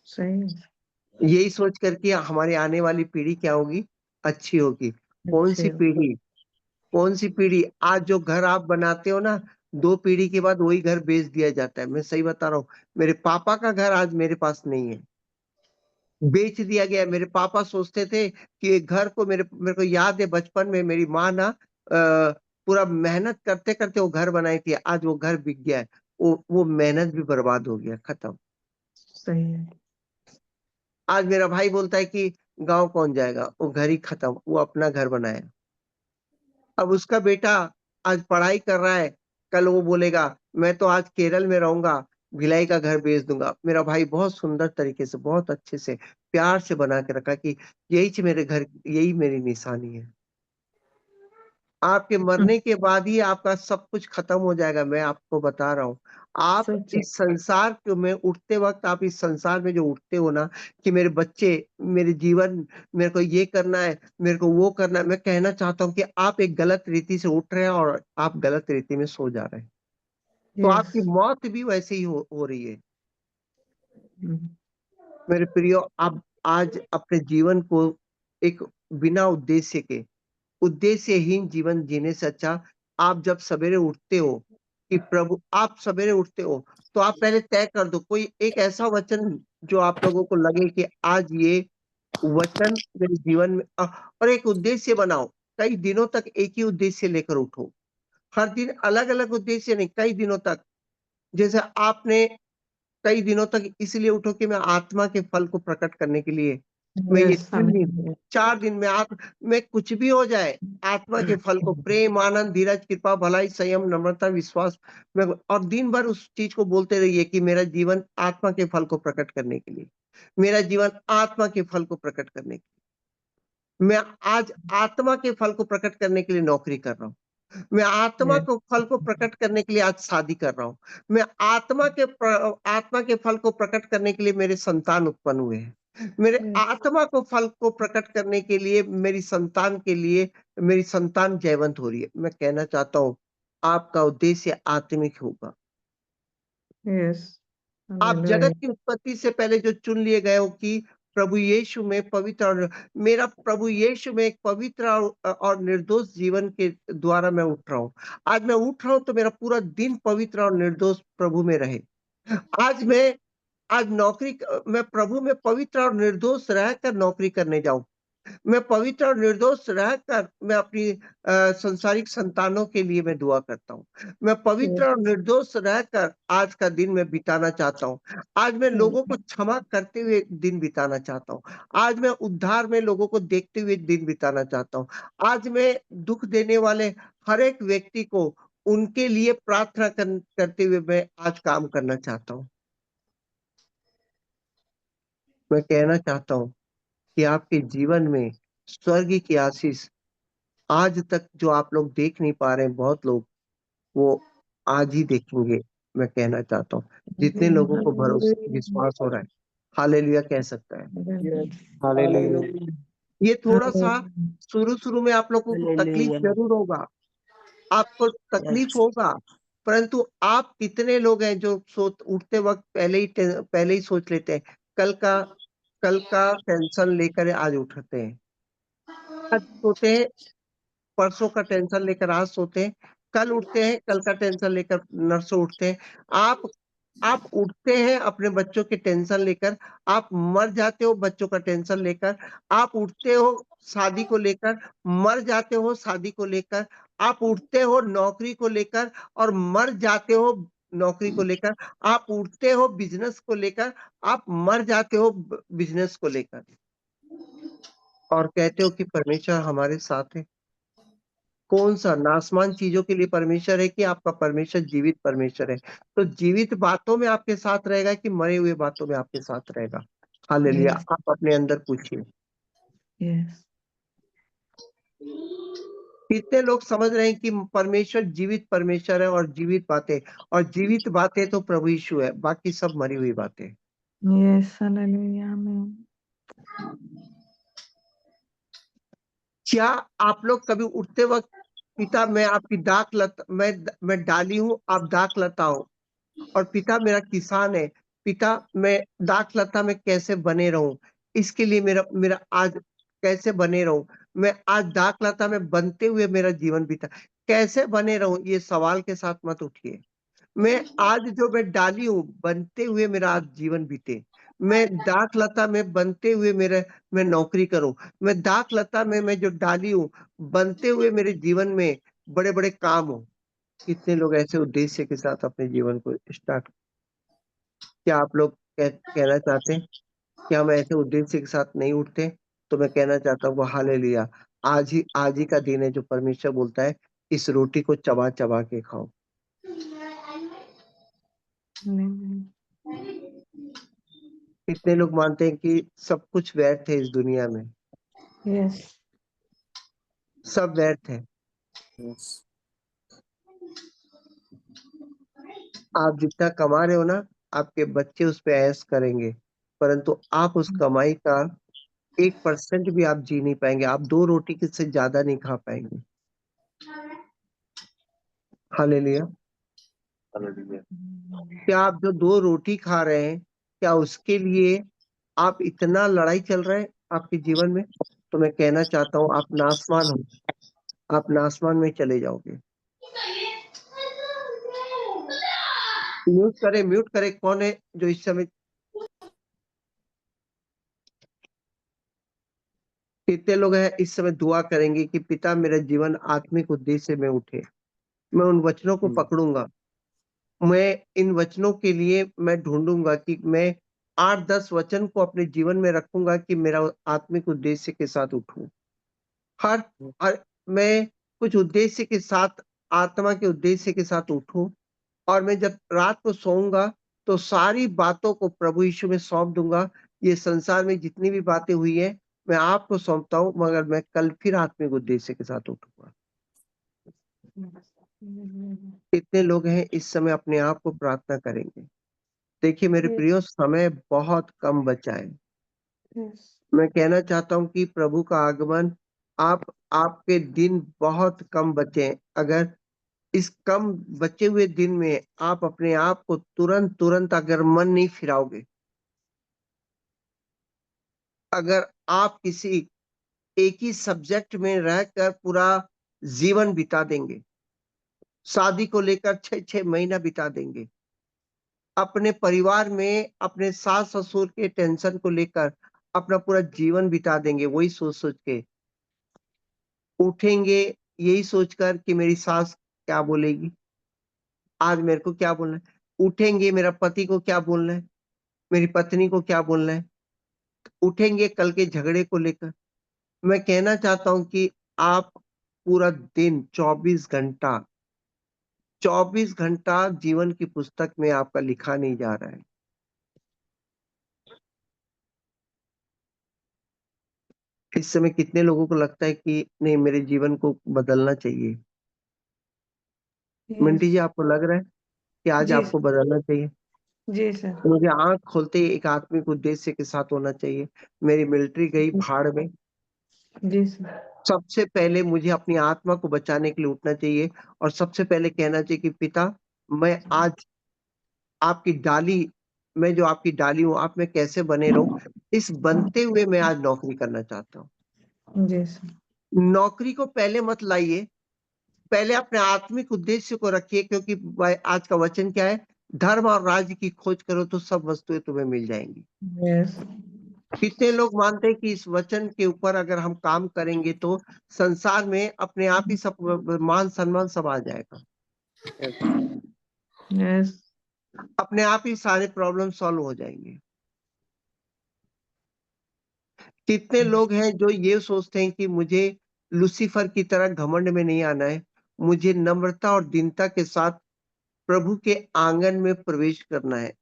सही है।
यही सोच करके हमारी आने वाली पीढ़ी क्या होगी? अच्छी होगी। कौन सी
अच्छे।
पीढ़ी? कौन सी पीढ़ी? आज जो घर आप बनाते हो ना, 2 पीढ़ी के बाद वही घर बेच दिया जाता है। मैं सही बता रहा हूँ। मेरे पापा का घर आज मेरे पास नहीं है, बेच दिया गया है। मेरे पापा सोचते थे कि एक घर को मेरे को याद है बचपन में मेरी माँ ना पूरा मेहनत करते-करते वो घर बनाई थी। आज वो घर बिक गया है। वो मेहनत भी बर्बाद हो गया, खत्म।
सही है।
आज मेरा भाई बोलता है कि गाँव कौन जाएगा? वो घर ही खत्म, वो अपना घर बनाया। अब उसका बेटा आज पढ़ाई कर रहा है, कल वो बोलेगा मैं तो आज केरल में रहूँगा, भिलाई का घर बेच दूँगा। मेरा भाई बहुत सुंदर तरीके से, बहुत अच्छे से, प्यार से बना के रखा कि यही मेरी निशानी है। आपके मरने के बाद ही आपका सब कुछ खत्म हो जाएगा, मैं आपको बता रहा हूँ। आप
सच है।
इस संसार क में उठते वक़्त आप इस संसार में जो उठते हो ना कि मेरे बच्चे, मेरे जीवन, मेरे को ये करना है, मेरे को वो करना है, मैं कहना चाहता हूँ कि आप एक गलत रीति से उठ रहे हैं और आप गलत रीति में सो जा रहे हैं। तो आपकी
यस।
मौत भी वैसे ही हो रही है।
हम्म।
मेरे प्रियो, आप आज अपने जीवन को एक बिना उद्देश्यहीन जीवन जीने से अच्छा आप जब सवेरे उठते हो कि प्रभु आप सवेरे उठते हो तो आप पहले तय कर दो कोई एक ऐसा वचन जो आप लोगों को लगे कि आज ये वचन मेरे जीवन में और एक उद्देश्य बनाओ। कई दिनों तक एक ही उद्देश्य लेकर उठो। हर दिन अलग-अलग उद्देश्य नहीं, कई दिनों तक। जैसे आपने कई दिनों तक इसलिए उठो कि मैं आत्मा के फल को प्रकट करने के लिए मैं ये
यस।
3 दिन 4 दिन में मैं कुछ भी हो जाए, आत्मा के फल को प्रेम, आनंद, धीरज, कृपा, भलाई, संयम, नम्रता, विश्वास में और दिन भर उस चीज़ को बोलते रहिए कि मेरा जीवन आत्मा के फल को प्रकट करने के लिए। मेरा जीवन आत्मा के फल को प्रकट करने के लिए। मैं आज आत्मा के फल को प्रकट करने के लिए नौकरी कर रहा हूँ। मैं आत्मा
यस।
को फल को प्रकट करने के लिए आज शादी कर रहा हूँ। मैं आत्मा के फल को प्रकट करने के लिए मेरे संतान उत्पन्न हुए हैं। मेरे
यस।
आत्मा को फल को प्रकट करने के लिए मेरी संतान के लिए मेरी संतान जयवंत हो रही है। मैं कहना चाहता हूँ, आपका उद्देश्य आत्मिक होगा।
यस।
आप
हालेलुया।
जगत की उत्पत्ति से पहले जो चुन लिए गए हो कि प्रभु यीशु में पवित्र और मेरा प्रभु यीशु में एक पवित्र और निर्दोष जीवन के द्वारा मैं उठ रहा हूँ। आज मैं उठ रहा हूँ तो मेरा पूरा दिन पवित्र और निर्दोष प्रभु में रहे। आज मैं मैं प्रभु में पवित्र और निर्दोष रहकर नौकरी करने जाऊँ। मैं पवित्र और निर्दोष रहकर मैं अपनी संसारिक संतानों के लिए मैं दुआ करता हूँ। मैं पवित्र
यस।
और निर्दोष रहकर आज का दिन मैं बिताना चाहता हूँ। आज मैं लोगों को क्षमा करते हुए दिन बिताना चाहता हूँ। आज मैं उद्धार में लोगों को देखते हुए दिन बिताना चाहता हूँ। आज मैं दुःख देने वाले हर एक व्यक्ति को उनके लिए प्रार्थना करते हुए मैं आज काम करना चाहता हूँ। मैं कहना चाहता हूँ कि आपके जीवन में स्वर्ग की आशीष आज तक जो आप लोग देख नहीं पा रहे हैं, बहुत लोग वो आज ही देखेंगे। मैं कहना चाहता हूँ, जितने लोगों को विश्वास हो रहा है, हालेलुया कह सकता है।
हालेलुया।
ये थोड़ा-सा शुरू-शुरू में आप लोगों को तकलीफ
Hallelujah.
ज़रूर होगा, आपको तकलीफ
Yes.
होगा, परंतु आप कितने लोग हैं जो उठते वक़्त पहले ही सोच लेते हैं, कल का टेंशन लेकर आज उठते हैं। आज सोते हैं परसों का टेंशन लेकर आज सोते हैं, कल उठते हैं, कल का टेंशन लेकर नरसों उठते हैं। आप आप उठते हैं अपने बच्चों के टेंशन लेकर, आप मर जाते हो बच्चों का टेंशन लेकर, आप उठते हो शादी को लेकर, मर जाते हो शादी को लेकर, आप उठते हो नौकरी को लेकर और मर जाते हो नौकरी को लेकर, आप उठते हो बिज़नेस को लेकर, आप मर जाते हो बिज़नेस को लेकर और कहते हो कि परमेश्वर हमारे साथ है। कौन-सा नासमान चीज़ों के लिए परमेश्वर है कि आपका परमेश्वर जीवित परमेश्वर है। तो जीवित बातों में आपके साथ रहेगा कि मरे हुए बातों में आपके साथ रहेगा? हालेलुया!
यस।
आप अपने अंदर पूछिए।
यस।
कितने लोग समझ रहे हैं कि परमेश्वर जीवित परमेश्वर है और जीवित बातें तो प्रभु यीशु है, बाकी सब मरी हुई बातें।
यस। हालेलुया। आमीन।
क्या आप लोग कभी उठते वक़्त पिता मैं आपकी मैं डाली हूँ, आप दाखलता हो और पिता मेरा किसान है, पिता मैं दाखलता में कैसे बने रहूँ, इसके लिए मेरा मेरा आज कैसे बने रहूँ, मैं आज दाखलता में बनते हुए मेरा जीवन बीता। कैसे बने रहूं, ये सवाल के साथ मत उठिए। मैं आज जो मैं डाली हूं, बनते हुए मेरा आज जीवन बीते। मैं दाखलता में बनते हुए मैं नौकरी करूं। मैं दाखलता में मैं जो डाली हूं, बनते हुए मेरे जीवन में बड़े बड़े काम हो। कितने लोग ऐसे उद्देश्य के साथ अपने जीवन को स्टार्ट, क्या आप लोग कहना चाहते हैं कि हम ऐसे उद्देश्य के साथ नहीं उठते? तो मैं कहना चाहता हूँ हालेलुया। आज ही का दिन है जो परमेश्वर बोलता है, इस रोटी को चबा चबा के खाओ।
Amen.
कितने लोग मानते हैं कि सब कुछ व्यर्थ है इस दुनिया में?
Yes.
सब व्यर्थ है। आप जितना कमा रहे हो ना, आपके बच्चे उस पे ऐश करेंगे, परंतु आप उस कमाई का 1% भी आप जी नहीं पाएंगे। आप 2 रोटी के से ज्यादा नहीं खा पाएंगे। हालेलुया। क्या आप जो 2 रोटी खा रहे हैं, क्या उसके लिए आप इतना लड़ाई चल रहा है आपके जीवन में? तो मैं कहना चाहता हूँ आप नासमान हो, आप नासमान में चले जाओगे। म्यूट करे, कौन है जो इस समय? कितने लोग हैं इस समय दुआ करेंगे कि पिता मेरा जीवन आत्मिक उद्देश्य में उठे। मैं उन वचनों को पकड़ूंगा, मैं इन वचनों के लिए मैं ढूंढूंगा कि मैं 8-10 वचन को अपने जीवन में रखूंगा कि मेरा आत्मिक उद्देश्य के साथ उठूं। हर हर मैं कुछ उद्देश्य के साथ, आत्मा के उद्देश्य के साथ उठूं, और मैं जब रात को सोऊंगा तो सारी बातों को प्रभु यीशु में सौंप दूंगा। ये संसार में जितनी भी बातें हुई है, मैं आपको सौंपता हूं, मगर मैं कल फिर आत्मिक उद्देश्य के साथ उठूंगा। कितने लोग हैं इस समय अपने आप को प्रार्थना करेंगे? देखिए मेरे
Yes.
प्रियो, समय बहुत कम बचा है।
Yes.
मैं कहना चाहता हूं कि प्रभु का आगमन, आपके दिन बहुत कम बचे हैं। अगर इस कम बचे हुए दिन में आप अपने आप को तुरंत तुरंत अगर मन नहीं फिराओगे, अगर आप किसी एक ही सब्जेक्ट में रहकर पूरा जीवन बिता देंगे, शादी को लेकर 6-6 महीना बिता देंगे, अपने परिवार में अपने सास ससुर के टेंशन को लेकर अपना पूरा जीवन बिता देंगे, वही सोच सोच के उठेंगे, यही सोचकर कि मेरी सास क्या बोलेगी, आज मेरे को क्या बोलना है। उठेंगे, मेरा पति को क्या बोलना है, मेरी पत्नी को क्या बोलना है। उठेंगे कल के झगड़े को लेकर। मैं कहना चाहता हूं कि आप पूरा दिन 24 घंटा जीवन की पुस्तक में आपका लिखा नहीं जा रहा है। इस समय कितने लोगों को लगता है कि नहीं, मेरे जीवन को बदलना चाहिए? मिंटी जी,
Yes.
आपको लग रहा है कि आज
जी
आपको बदलना चाहिए?
जी सर।
मुझे आंख खोलते ही एक आत्मिक उद्देश्य के साथ होना चाहिए। मेरी मिलिट्री गई भाड़ में,
जी सर।
सबसे पहले मुझे अपनी आत्मा को बचाने के लिए उठना चाहिए, और सबसे पहले कहना चाहिए कि पिता, मैं आज आपकी डाली, मैं जो आपकी डाली हूँ, आप में कैसे बने रहूं, इस बनते हुए मैं आज नौकरी करना चाहता हूँ।
जी सर।
नौकरी को पहले मत लाइए, पहले अपने आत्मिक उद्देश्य को रखिए, क्योंकि आज का वचन क्या है? धर्म और राज्य की खोज करो तो सब वस्तुएं तुम्हें मिल जाएंगी।
Yes.
कितने लोग मानते हैं कि इस वचन के ऊपर अगर हम काम करेंगे तो संसार में अपने आप ही सब मान सम्मान सब आ जाएगा,
Yes.
अपने आप ही सारे प्रॉब्लम सॉल्व हो जाएंगे। कितने लोग हैं जो ये सोचते हैं कि मुझे लूसीफर की तरह घमंड में नहीं आना है, मुझे नम्रता और दीनता के साथ प्रभु के आंगन में प्रवेश करना है।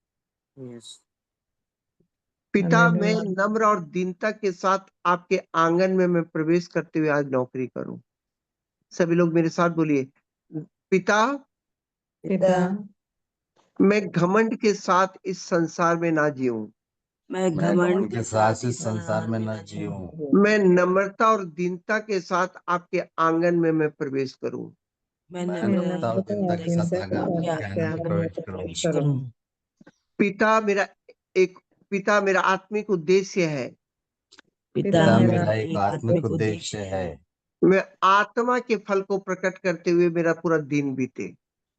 पिता, मैं
Hallelujah.
नम्र और दीनता के साथ आपके आंगन में मैं प्रवेश करते हुए आज नौकरी करूं। सभी लोग मेरे साथ बोलिए, पिता,
पिता,
मैं घमंड के साथ इस संसार में ना जीऊं,
मैं घमंड के साथ इस संसार में न जीऊं।
मैं नम्रता और दीनता के साथ आपके आंगन में मैं प्रवेश करूं।
मैं
नम्रता और दीनता के साथ
आपके
आपके
आंगन में
आंगन में
प्रवेश
करूं।
करूं।
पिता मेरा एक पिता मेरा आत्मिक उद्देश्य है,
पिता मेरा एक आत्मिक उद्देश्य है,
मैं आत्मा के फल को प्रकट करते हुए मेरा पूरा दिन बीते।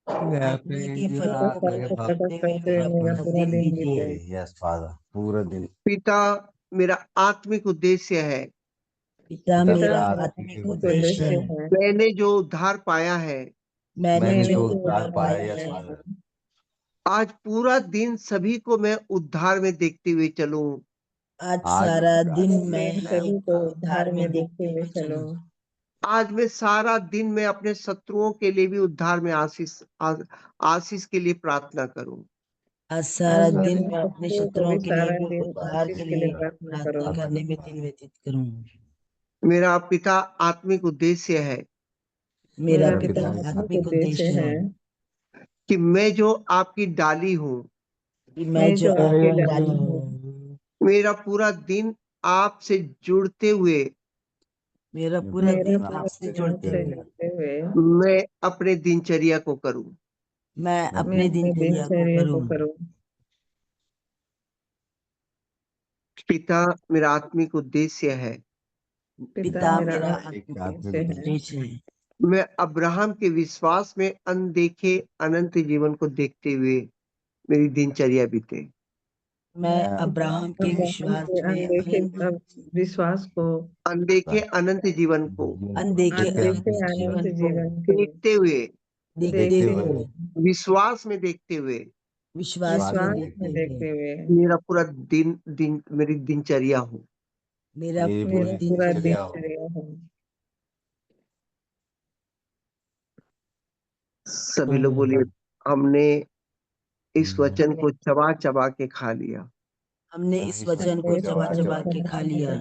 मैं
आत्मा के
अपने
फल
आत्मा
को
के
प्रकट
फल
करते हुए मेरा पूरा दिन बीते।
यस फादर, पूरा दिन।
पिता, मेरा आत्मिक उद्देश्य है,
पिता
पिता
मेरा
मेरा
आत्मिक उद्देश्य है,
मैंने जो उद्धार पाया है,
मैंने
जो
जो
उद्धार
उद्धार पाया,
पाया
यस
है,
फादर।
आज पूरा दिन सभी को मैं उद्धार में देखते हुए चलूं।
आज
आज
सारा दिन मैं
सभी को
उद्धार में देखते हुए चलूं।
आज मैं सारा दिन में अपने शत्रुओं के लिए भी उद्धार में आशीष के लिए प्रार्थना करूं।
आज सारा
मैं
दिन
अपने
मैं अपने
शत्रुओं को
शत्रुओं
भी
के लिए
सारा
भी
दिन
उद्धार
आशीष
के
के लिए
लिए
प्रार्थना
प्रार्थना
करूं।
करने में दिन व्यतीत करूं।
मेरा पिता आत्मिक उद्देश्य है
मेरा
मेरा
पिता
पिता आत्मिक
आत्मिक
उद्देश्य
उद्देश्य
है
है
कि मैं जो आपकी डाली हूं,
कि मैं
मैं
जो
जो आपकी
आपकी
डाली
डाली
हूँ,
हूँ,
मेरा पूरा दिन आपसे जुड़ते हुए
मेरा पूरा
मेरा
दिन
पूरा
आपसे
दिन
जुड़ते
आपसे
हुए
जुड़ते हुए
मैं अपने दिनचर्या को करूं।
मैं
मैं
अपने
अपने
दिनचर्या को
दिनचर्या को
करूं।
करूं।
पिता, मेरा आत्मिक उद्देश्य है,
पिता
मेरा
मेरा
आत्मिक
आत्मिक
उद्देश्य है।
उद्देश्य है।
मैं अब्राहम के विश्वास में अनदेखे अनंत जीवन को देखते हुए मेरी दिनचर्या बीते।
मैं अब्राहम के
अब्राहम
विश्वास
के
में
अनदेखे विश्वास को
अनदेखे अनंत जीवन को
अनदेखे
अनदेखे
अनंत
अनंत
जीवन को
जीवन को
देखते हुए,
देखते
देखते
हुए,
हुए,
विश्वास में देखते हुए
विश्वास में
विश्वास
देखते
में
हुए
देखते हुए
मेरा पूरा दिन मेरी दिनचर्या हो।
मेरा पूरी
मेरा पूरा
दिनचर्या
दिनचर्या हो।
सभी लोग बोलिए, हमने इस वचन को चबा चबा के खा लिया।
हमने इस वचन
हमने
को
इस
चबा
वचन
चबा
को
के खा लिया।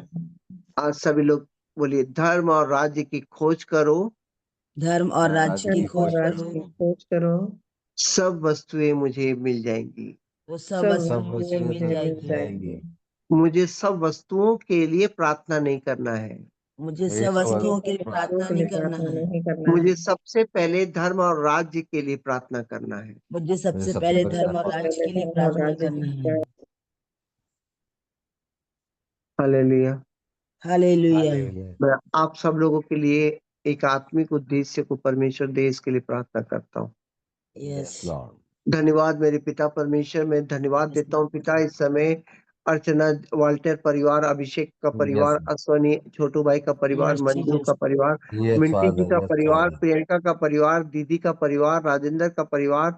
आज सभी लोग बोलिए, धर्म और राज्य की खोज करो,
धर्म और राज्य की
धर्म
खोज
और राज
करो,
की खोज करो,
सब वस्तुएं मुझे मिल जाएंगी।
तो सब
सब
वस्तुएं
वस्तुएं
मुझे मिल
मुझे मिल
जाएगी।
जाएंगी।
मुझे सब वस्तुओं के लिए प्रार्थना नहीं करना है,
मुझे सब वस्तुओं के लिए
वस्तुओं
प्रार्थना
के
नहीं
लिए
करना
प्रार्थना
है।
नहीं करना है।
मुझे सबसे पहले धर्म और राज्य के लिए प्रार्थना करना है।
मुझे सबसे पहले धर्म और राज्य
पहले
के लिए
धर्म और
प्रार्थना
राज्य
करना
की
है।
हालेलुया।
हालेलुया।
मैं आप सब लोगों के लिए एक आत्मिक उद्देश्य को परमेश्वर दे, इसके लिए प्रार्थना करता हूँ।
यस
धन्यवाद मेरे पिता परमेश्वर, मैं धन्यवाद देता हूँ पिता इस समय अर्चना, वाल्टर परिवार, अभिषेक का परिवार, अश्वनी छोटू भाई का परिवार,
यस
मंजू का परिवार, मिंटी जी का परिवार, प्रियंका का परिवार, दीदी का परिवार, राजेंद्र का परिवार,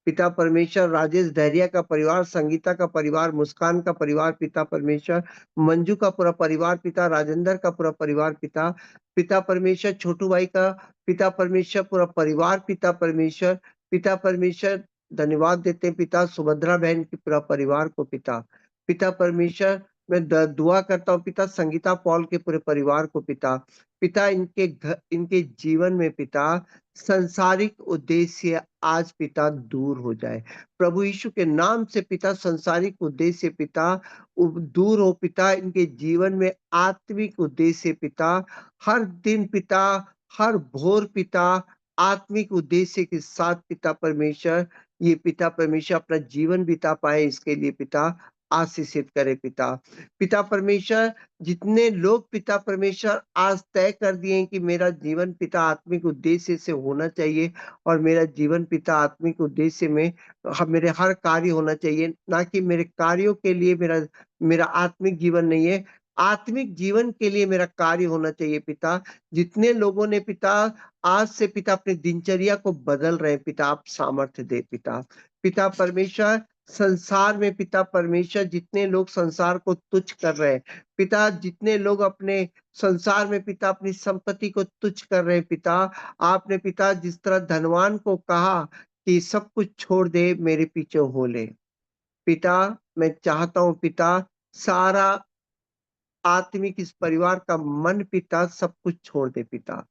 पिता परमेश्वर, राजेश धैर्या का परिवार, संगीता का परिवार, मुस्कान का परिवार, पिता परमेश्वर, मंजू का पूरा परिवार पिता, राजेंद्र का पूरा परिवार पिता, पिता परमेश्वर, छोटू भाई का पिता परमेश्वर पूरा परिवार पिता परमेश्वर, पिता परमेश्वर धन्यवाद देते हैं पिता, सुभद्रा बहन की पूरा परिवार को पिता, पिता परमेश्वर मैं दुआ करता हूँ पिता, संगीता पॉल के पूरे परिवार को पिता, पिता इनके जीवन में पिता संसारिक उद्देश्य आज पिता दूर हो जाए, प्रभु यीशु के नाम से पिता संसारिक उद्देश्य पिता दूर हो पिता, इनके जीवन में आत्मिक उद्देश्य पिता हर दिन पिता, हर भोर पिता आत्मिक उद्देश्य के साथ पिता परमेश्वर ये पिता परमेश्वर अपना जीवन बिता पाए, इसके लिए पिता आशीषित करे पिता, पिता परमेश्वर जितने लोग पिता परमेश्वर आज तय कर दिए कि मेरा जीवन पिता आत्मिक उद्देश्य से होना चाहिए और मेरा जीवन पिता आत्मिक उद्देश्य में मेरे हर कार्य होना चाहिए, ना कि मेरे कार्यों के लिए मेरा मेरा आत्मिक जीवन नहीं है, आत्मिक जीवन के लिए मेरा कार्य होना चाहिए पिता, जितने लोगों ने पिता आज से पिता अपनी दिनचर्या को बदल रहे हैं पिता, आप सामर्थ्य दे पिता, पिता परमेश्वर संसार में पिता परमेश्वर जितने लोग संसार को तुच्छ कर रहे हैं पिता, जितने लोग अपने संसार में पिता अपनी संपत्ति को तुच्छ कर रहे हैं पिता, आपने पिता जिस तरह धनवान को कहा कि सब कुछ छोड़ दे मेरे पीछे हो ले, पिता मैं चाहता हूं पिता सारा आत्मिक इस परिवार का मन पिता सब कुछ छोड़ दे पिता,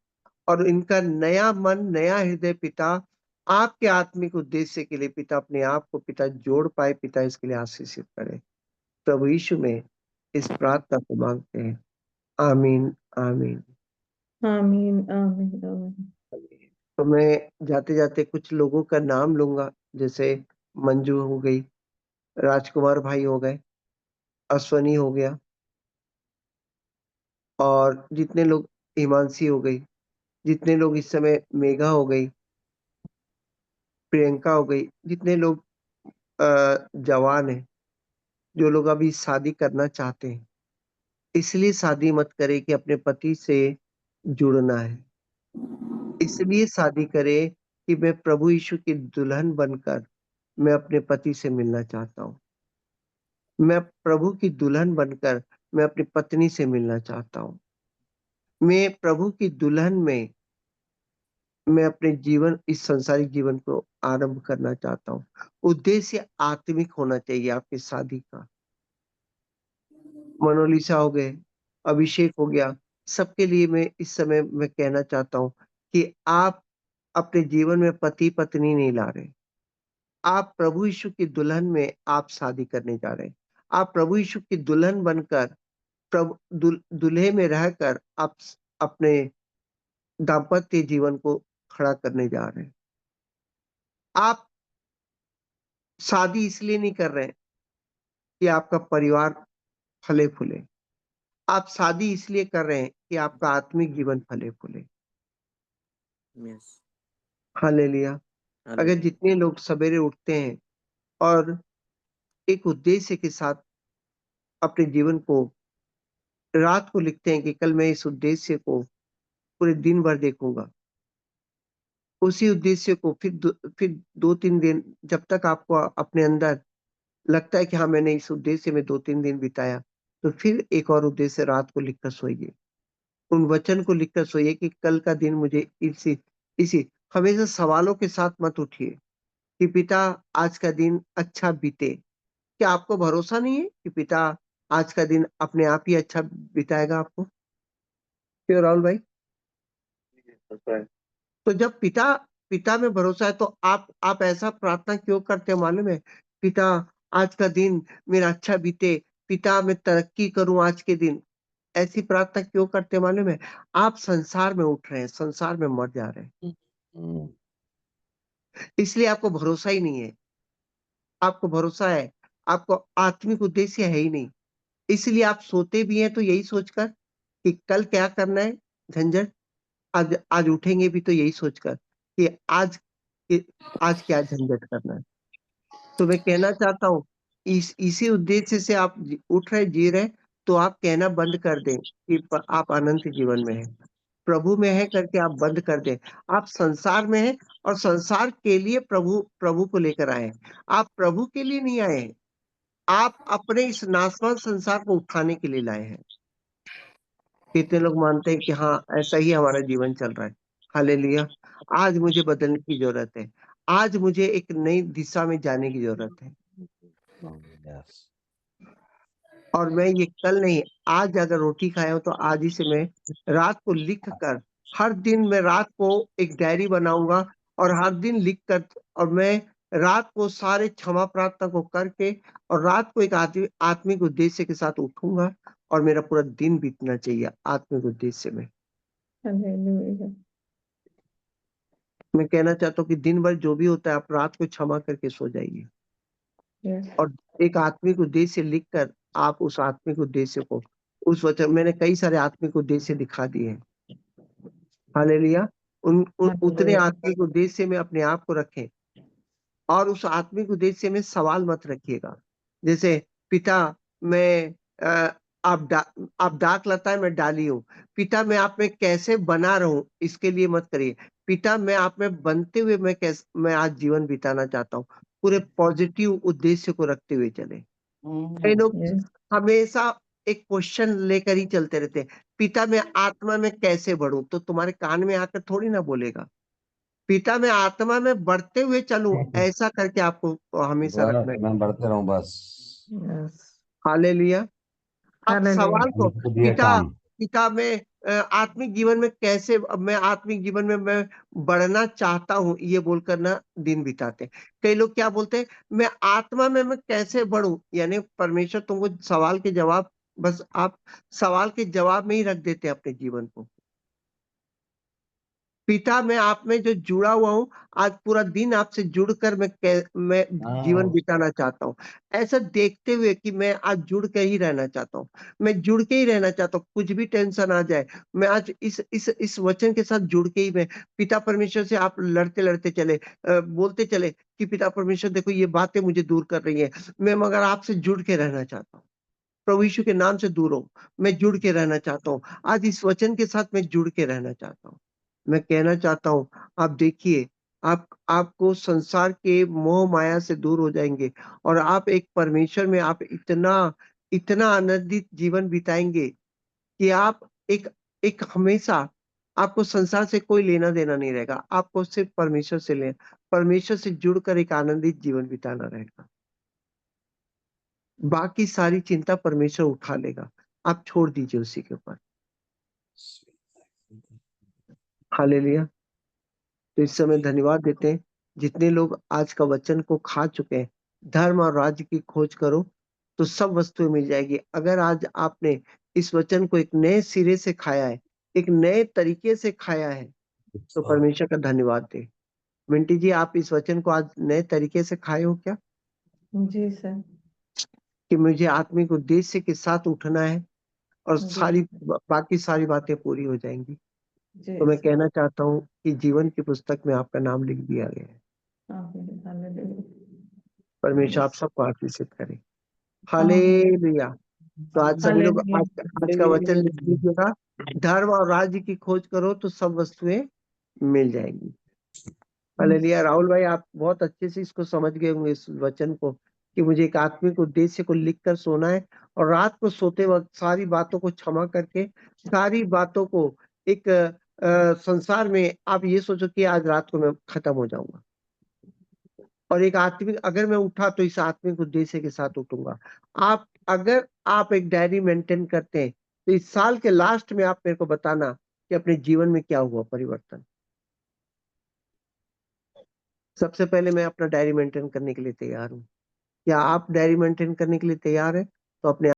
और इनका नया मन नया हृदय पिता आपके आत्मिक उद्देश्य के लिए पिता अपने आप को पिता जोड़ पाए पिता, इसके लिए आशीषित करे प्रभु यीशु में इस प्रार्थना को मांगते हैं, आमीन आमीन।
आमीन आमीन आमीन।
तो मैं जाते जाते कुछ लोगों का नाम लूंगा, जैसे मंजू हो गई, राजकुमार भाई हो गए, अश्वनी हो गया, और जितने लोग हिमांशी हो गई, जितने लोग इस समय मेघा हो गई, प्रियंका हो गई, जितने लोग जवान हैं, जो लोग अभी शादी करना चाहते हैं, इसलिए शादी मत करे कि अपने पति से जुड़ना है। इसलिए शादी करे कि मैं प्रभु यीशु की दुल्हन बनकर मैं अपने पति से मिलना चाहता हूँ। मैं प्रभु की दुल्हन बनकर मैं अपनी पत्नी से मिलना चाहता हूँ। मैं प्रभु की दुल्हन में मैं अपने जीवन, इस संसारिक जीवन को आरंभ करना चाहता हूँ। उद्देश्य आत्मिक होना चाहिए आपकी शादी का। मोनालिसा हो गए, अभिषेक हो गया, सबके लिए मैं इस समय मैं कहना चाहता हूँ कि आप अपने जीवन में पति पत्नी नहीं ला रहे। आप प्रभु यीशु की दुल्हन में आप शादी करने जा रहे हैं। आप प्रभु यीशु की दुल्हन बनकर प्रभु दूल्हे में रहकर आप अपने दाम्पत्य जीवन को खड़ा करने जा रहे हैं। आप शादी इसलिए नहीं कर रहे हैं कि आपका परिवार फले फूले। आप शादी इसलिए कर रहे हैं कि आपका आत्मिक जीवन फले फूले।
Yes.
हालेलुया। अगर
Hallelujah.
जितने लोग सवेरे उठते हैं और एक उद्देश्य के साथ अपने जीवन को रात को लिखते हैं कि कल मैं इस उद्देश्य को पूरे दिन भर देखूंगा, उसी उद्देश्य को फिर 2-3 दिन, जब तक आपको अपने अंदर लगता है कि हाँ मैंने इस उद्देश्य में 2-3 दिन बिताया, तो फिर एक और उद्देश्य रात को लिखकर सोइए। उन वचन को लिखकर सोइए कि कल का दिन मुझे इसी इसी हमेशा सवालों के साथ मत उठिए कि पिता आज का दिन अच्छा बीते। क्या आपको भरोसा नहीं है कि पिता आज का दिन अपने आप ही अच्छा बिताएगा आपको? क्यों राहुल भाई? तो जब पिता पिता में भरोसा है तो आप ऐसा प्रार्थना क्यों करते हैं मालूम है? पिता आज का दिन मेरा अच्छा बीते, पिता मैं तरक्की करूं आज के दिन। ऐसी प्रार्थना क्यों करते हैं मालूम है? आप संसार में उठ रहे हैं, संसार में मर जा रहे हैं। इसलिए आपको भरोसा ही नहीं है। आपको भरोसा है, आपको आत्मिक उद्देश्य है ही नहीं। इसलिए आप सोते भी हैं तो यही सोचकर कि कल क्या करना है, झंझट। आज आज उठेंगे भी तो यही सोचकर कि आज क्या झंझट करना है। तो मैं कहना चाहता हूँ, इसी उद्देश्य से आप उठ रहे, जी रहे, तो आप कहना बंद कर दें कि आप अनंत जीवन में हैं, प्रभु में है करके आप बंद कर दें। आप संसार में हैं और संसार के लिए प्रभु प्रभु को लेकर आए हैं। आप प्रभु के लिए नहीं आए हैं, आप अपने इस नाशवान संसार को उठाने के लिए लाए हैं। कितने लोग मानते हैं कि हाँ ऐसा ही हमारा जीवन चल रहा है। हालेलुया। आज मुझे बदलने की जरूरत है, आज मुझे एक नई दिशा में जाने की जरूरत है।
Yes.
और मैं ये कल नहीं, आज अगर रोटी खाया हूं तो आज ही से मैं रात को लिख कर, हर दिन मैं रात को एक डायरी बनाऊंगा और हर दिन लिख कर, और मैं रात को सारे क्षमा प्रार्थना को करके और रात को एक आत्मिक उद्देश्य के साथ उठूंगा और मेरा पूरा दिन बीतना चाहिए आत्मिक उद्देश्य में।
हालेलुया।
मैं कहना चाहता हूँ कि दिन भर जो भी होता है आप रात को क्षमा करके सो जाइए
यस।
और एक आत्मिक उद्देश्य लिखकर आप उस आत्मिक उद्देश्य को, उस वचन, मैंने कई सारे आत्मिक उद्देश्य दिखा दिए हैं। हालेलुया। उतने
हालेलुया।
आत्मिक उद्देश्य में अपने आप को रखें और उस आत्मिक उद्देश्य में सवाल मत रखिएगा। जैसे पिता मैं आप डाक लता है मैं डाली हूँ, पिता मैं आप में कैसे बना रहूं, इसके लिए मत करिए। पिता मैं आप में बनते हुए मैं आज जीवन बिताना चाहता हूँ। पूरे पॉजिटिव उद्देश्य को रखते हुए चले। कई लोग
यस।
हमेशा एक क्वेश्चन लेकर ही चलते रहते हैं, पिता मैं आत्मा में कैसे बढ़ूं, तो तुम्हारे कान में आकर थोड़ी ना बोलेगा। पिता मैं आत्मा में बढ़ते हुए चलूं, ऐसा करके आपको हमेशा
बस
रखना है।
मैं बढ़ते रहूं बस।
यस।
हालेलुया। आप
हालेलुया।
सवाल को,
उनको दिए
पिता
काम।
पिता मैं आत्मिक जीवन में कैसे, मैं आत्मिक जीवन में मैं बढ़ना चाहता हूँ, ये बोलकर ना दिन बिताते हैं। कई लोग क्या बोलते हैं, मैं आत्मा में मैं कैसे बढ़ूं, यानी परमेश्वर तुमको सवाल के जवाब, बस आप सवाल के जवाब में ही रख देते हैं अपने जीवन को। पिता मैं आप में जो जुड़ा हुआ हूँ, आज पूरा दिन आपसे जुड़कर मैं जीवन बिताना चाहता हूँ। ऐसा देखते हुए कि मैं आज जुड़ के ही रहना चाहता हूँ। मैं जुड़ के ही रहना चाहता हूँ, कुछ भी टेंशन आ जाए, मैं आज इस वचन के साथ जुड़ के ही मैं पिता परमेश्वर से आप लड़ते-लड़ते चले बोलते चले कि पिता परमेश्वर देखो ये बातें मुझे दूर कर रही हैं। मैं मगर आपसे जुड़ के रहना चाहता हूँ। प्रभु यीशु के नाम से दूर हो, मैं जुड़ के रहना चाहता हूँ। आज इस वचन के साथ मैं जुड़ के रहना चाहता हूँ। मैं कहना चाहता हूँ, आप देखिए, आपको संसार के मोह माया से दूर हो जाएँगे और आप एक परमेश्वर में आप इतना आनंदित जीवन बिताएँगे कि आप एक एक हमेशा आपको संसार से कोई लेना-देना नहीं रहेगा। आपको सिर्फ़ परमेश्वर से जुड़कर एक आनंदित जीवन बिताना रहेगा। बाकी सारी चिंता परमेश्वर उठा लेगा। आप छोड़ दीजिए उसी के ऊपर। हालेलुया! तो इस समय धन्यवाद देते हैं, जितने लोग आज का वचन को खा चुके हैं, धर्म और राज्य की खोज करो, तो सब वस्तुएँ मिल जाएगी। अगर आज आपने इस वचन को एक नए सिरे से खाया है, एक नए तरीके से खाया है, तो परमेश्वर का धन्यवाद दें। मिंटी जी, आप इस वचन को आज नए तरीके से खाए हो क्या?
जी सर।
कि मुझे आत्मिक उद्देश्य के साथ उठना है और
जी
सारी बाकी सारी बातें पूरी हो जाएँगी।
जी
तो मैं
सर।
कहना चाहता हूँ कि जीवन की पुस्तक में आपका नाम लिख दिया गया है।
आमीन, हालेलुया।
परमेश्वर आप
यस।
सबको आशीषित करे।
आमीन,
हालेलुया! तो आज सभी लोग
हालेलुया।
आज का वचन लिख लीजिएगा, धर्म और राज्य की खोज करो तो सब वस्तुएँ मिल जाएँगी। हालेलुया! राहुल भाई आप बहुत अच्छे से इसको समझ गए होंगे इस वचन को कि मुझे एक आत्मिक उद्देश्य को लिख कर सोना है और रात को सोते वक़्त सारी बातों को क्षमा करके, सारी बातों को एक संसार में आप ये सोचो कि आज रात को मैं खत्म हो जाऊँगा। और एक आत्मिक अगर मैं उठा तो इस आत्मिक उद्देश्य के साथ उठूँगा। अगर आप एक डायरी मेंटेन करते हैं, तो इस साल के लास्ट में आप मेरे को बताना कि अपने जीवन में क्या हुआ परिवर्तन। सबसे पहले मैं अपना डायरी मेंटेन करने के लिए तैयार हूँ। क्या आप डायरी मेंटेन करने के लिए तैयार हैं? तो अपने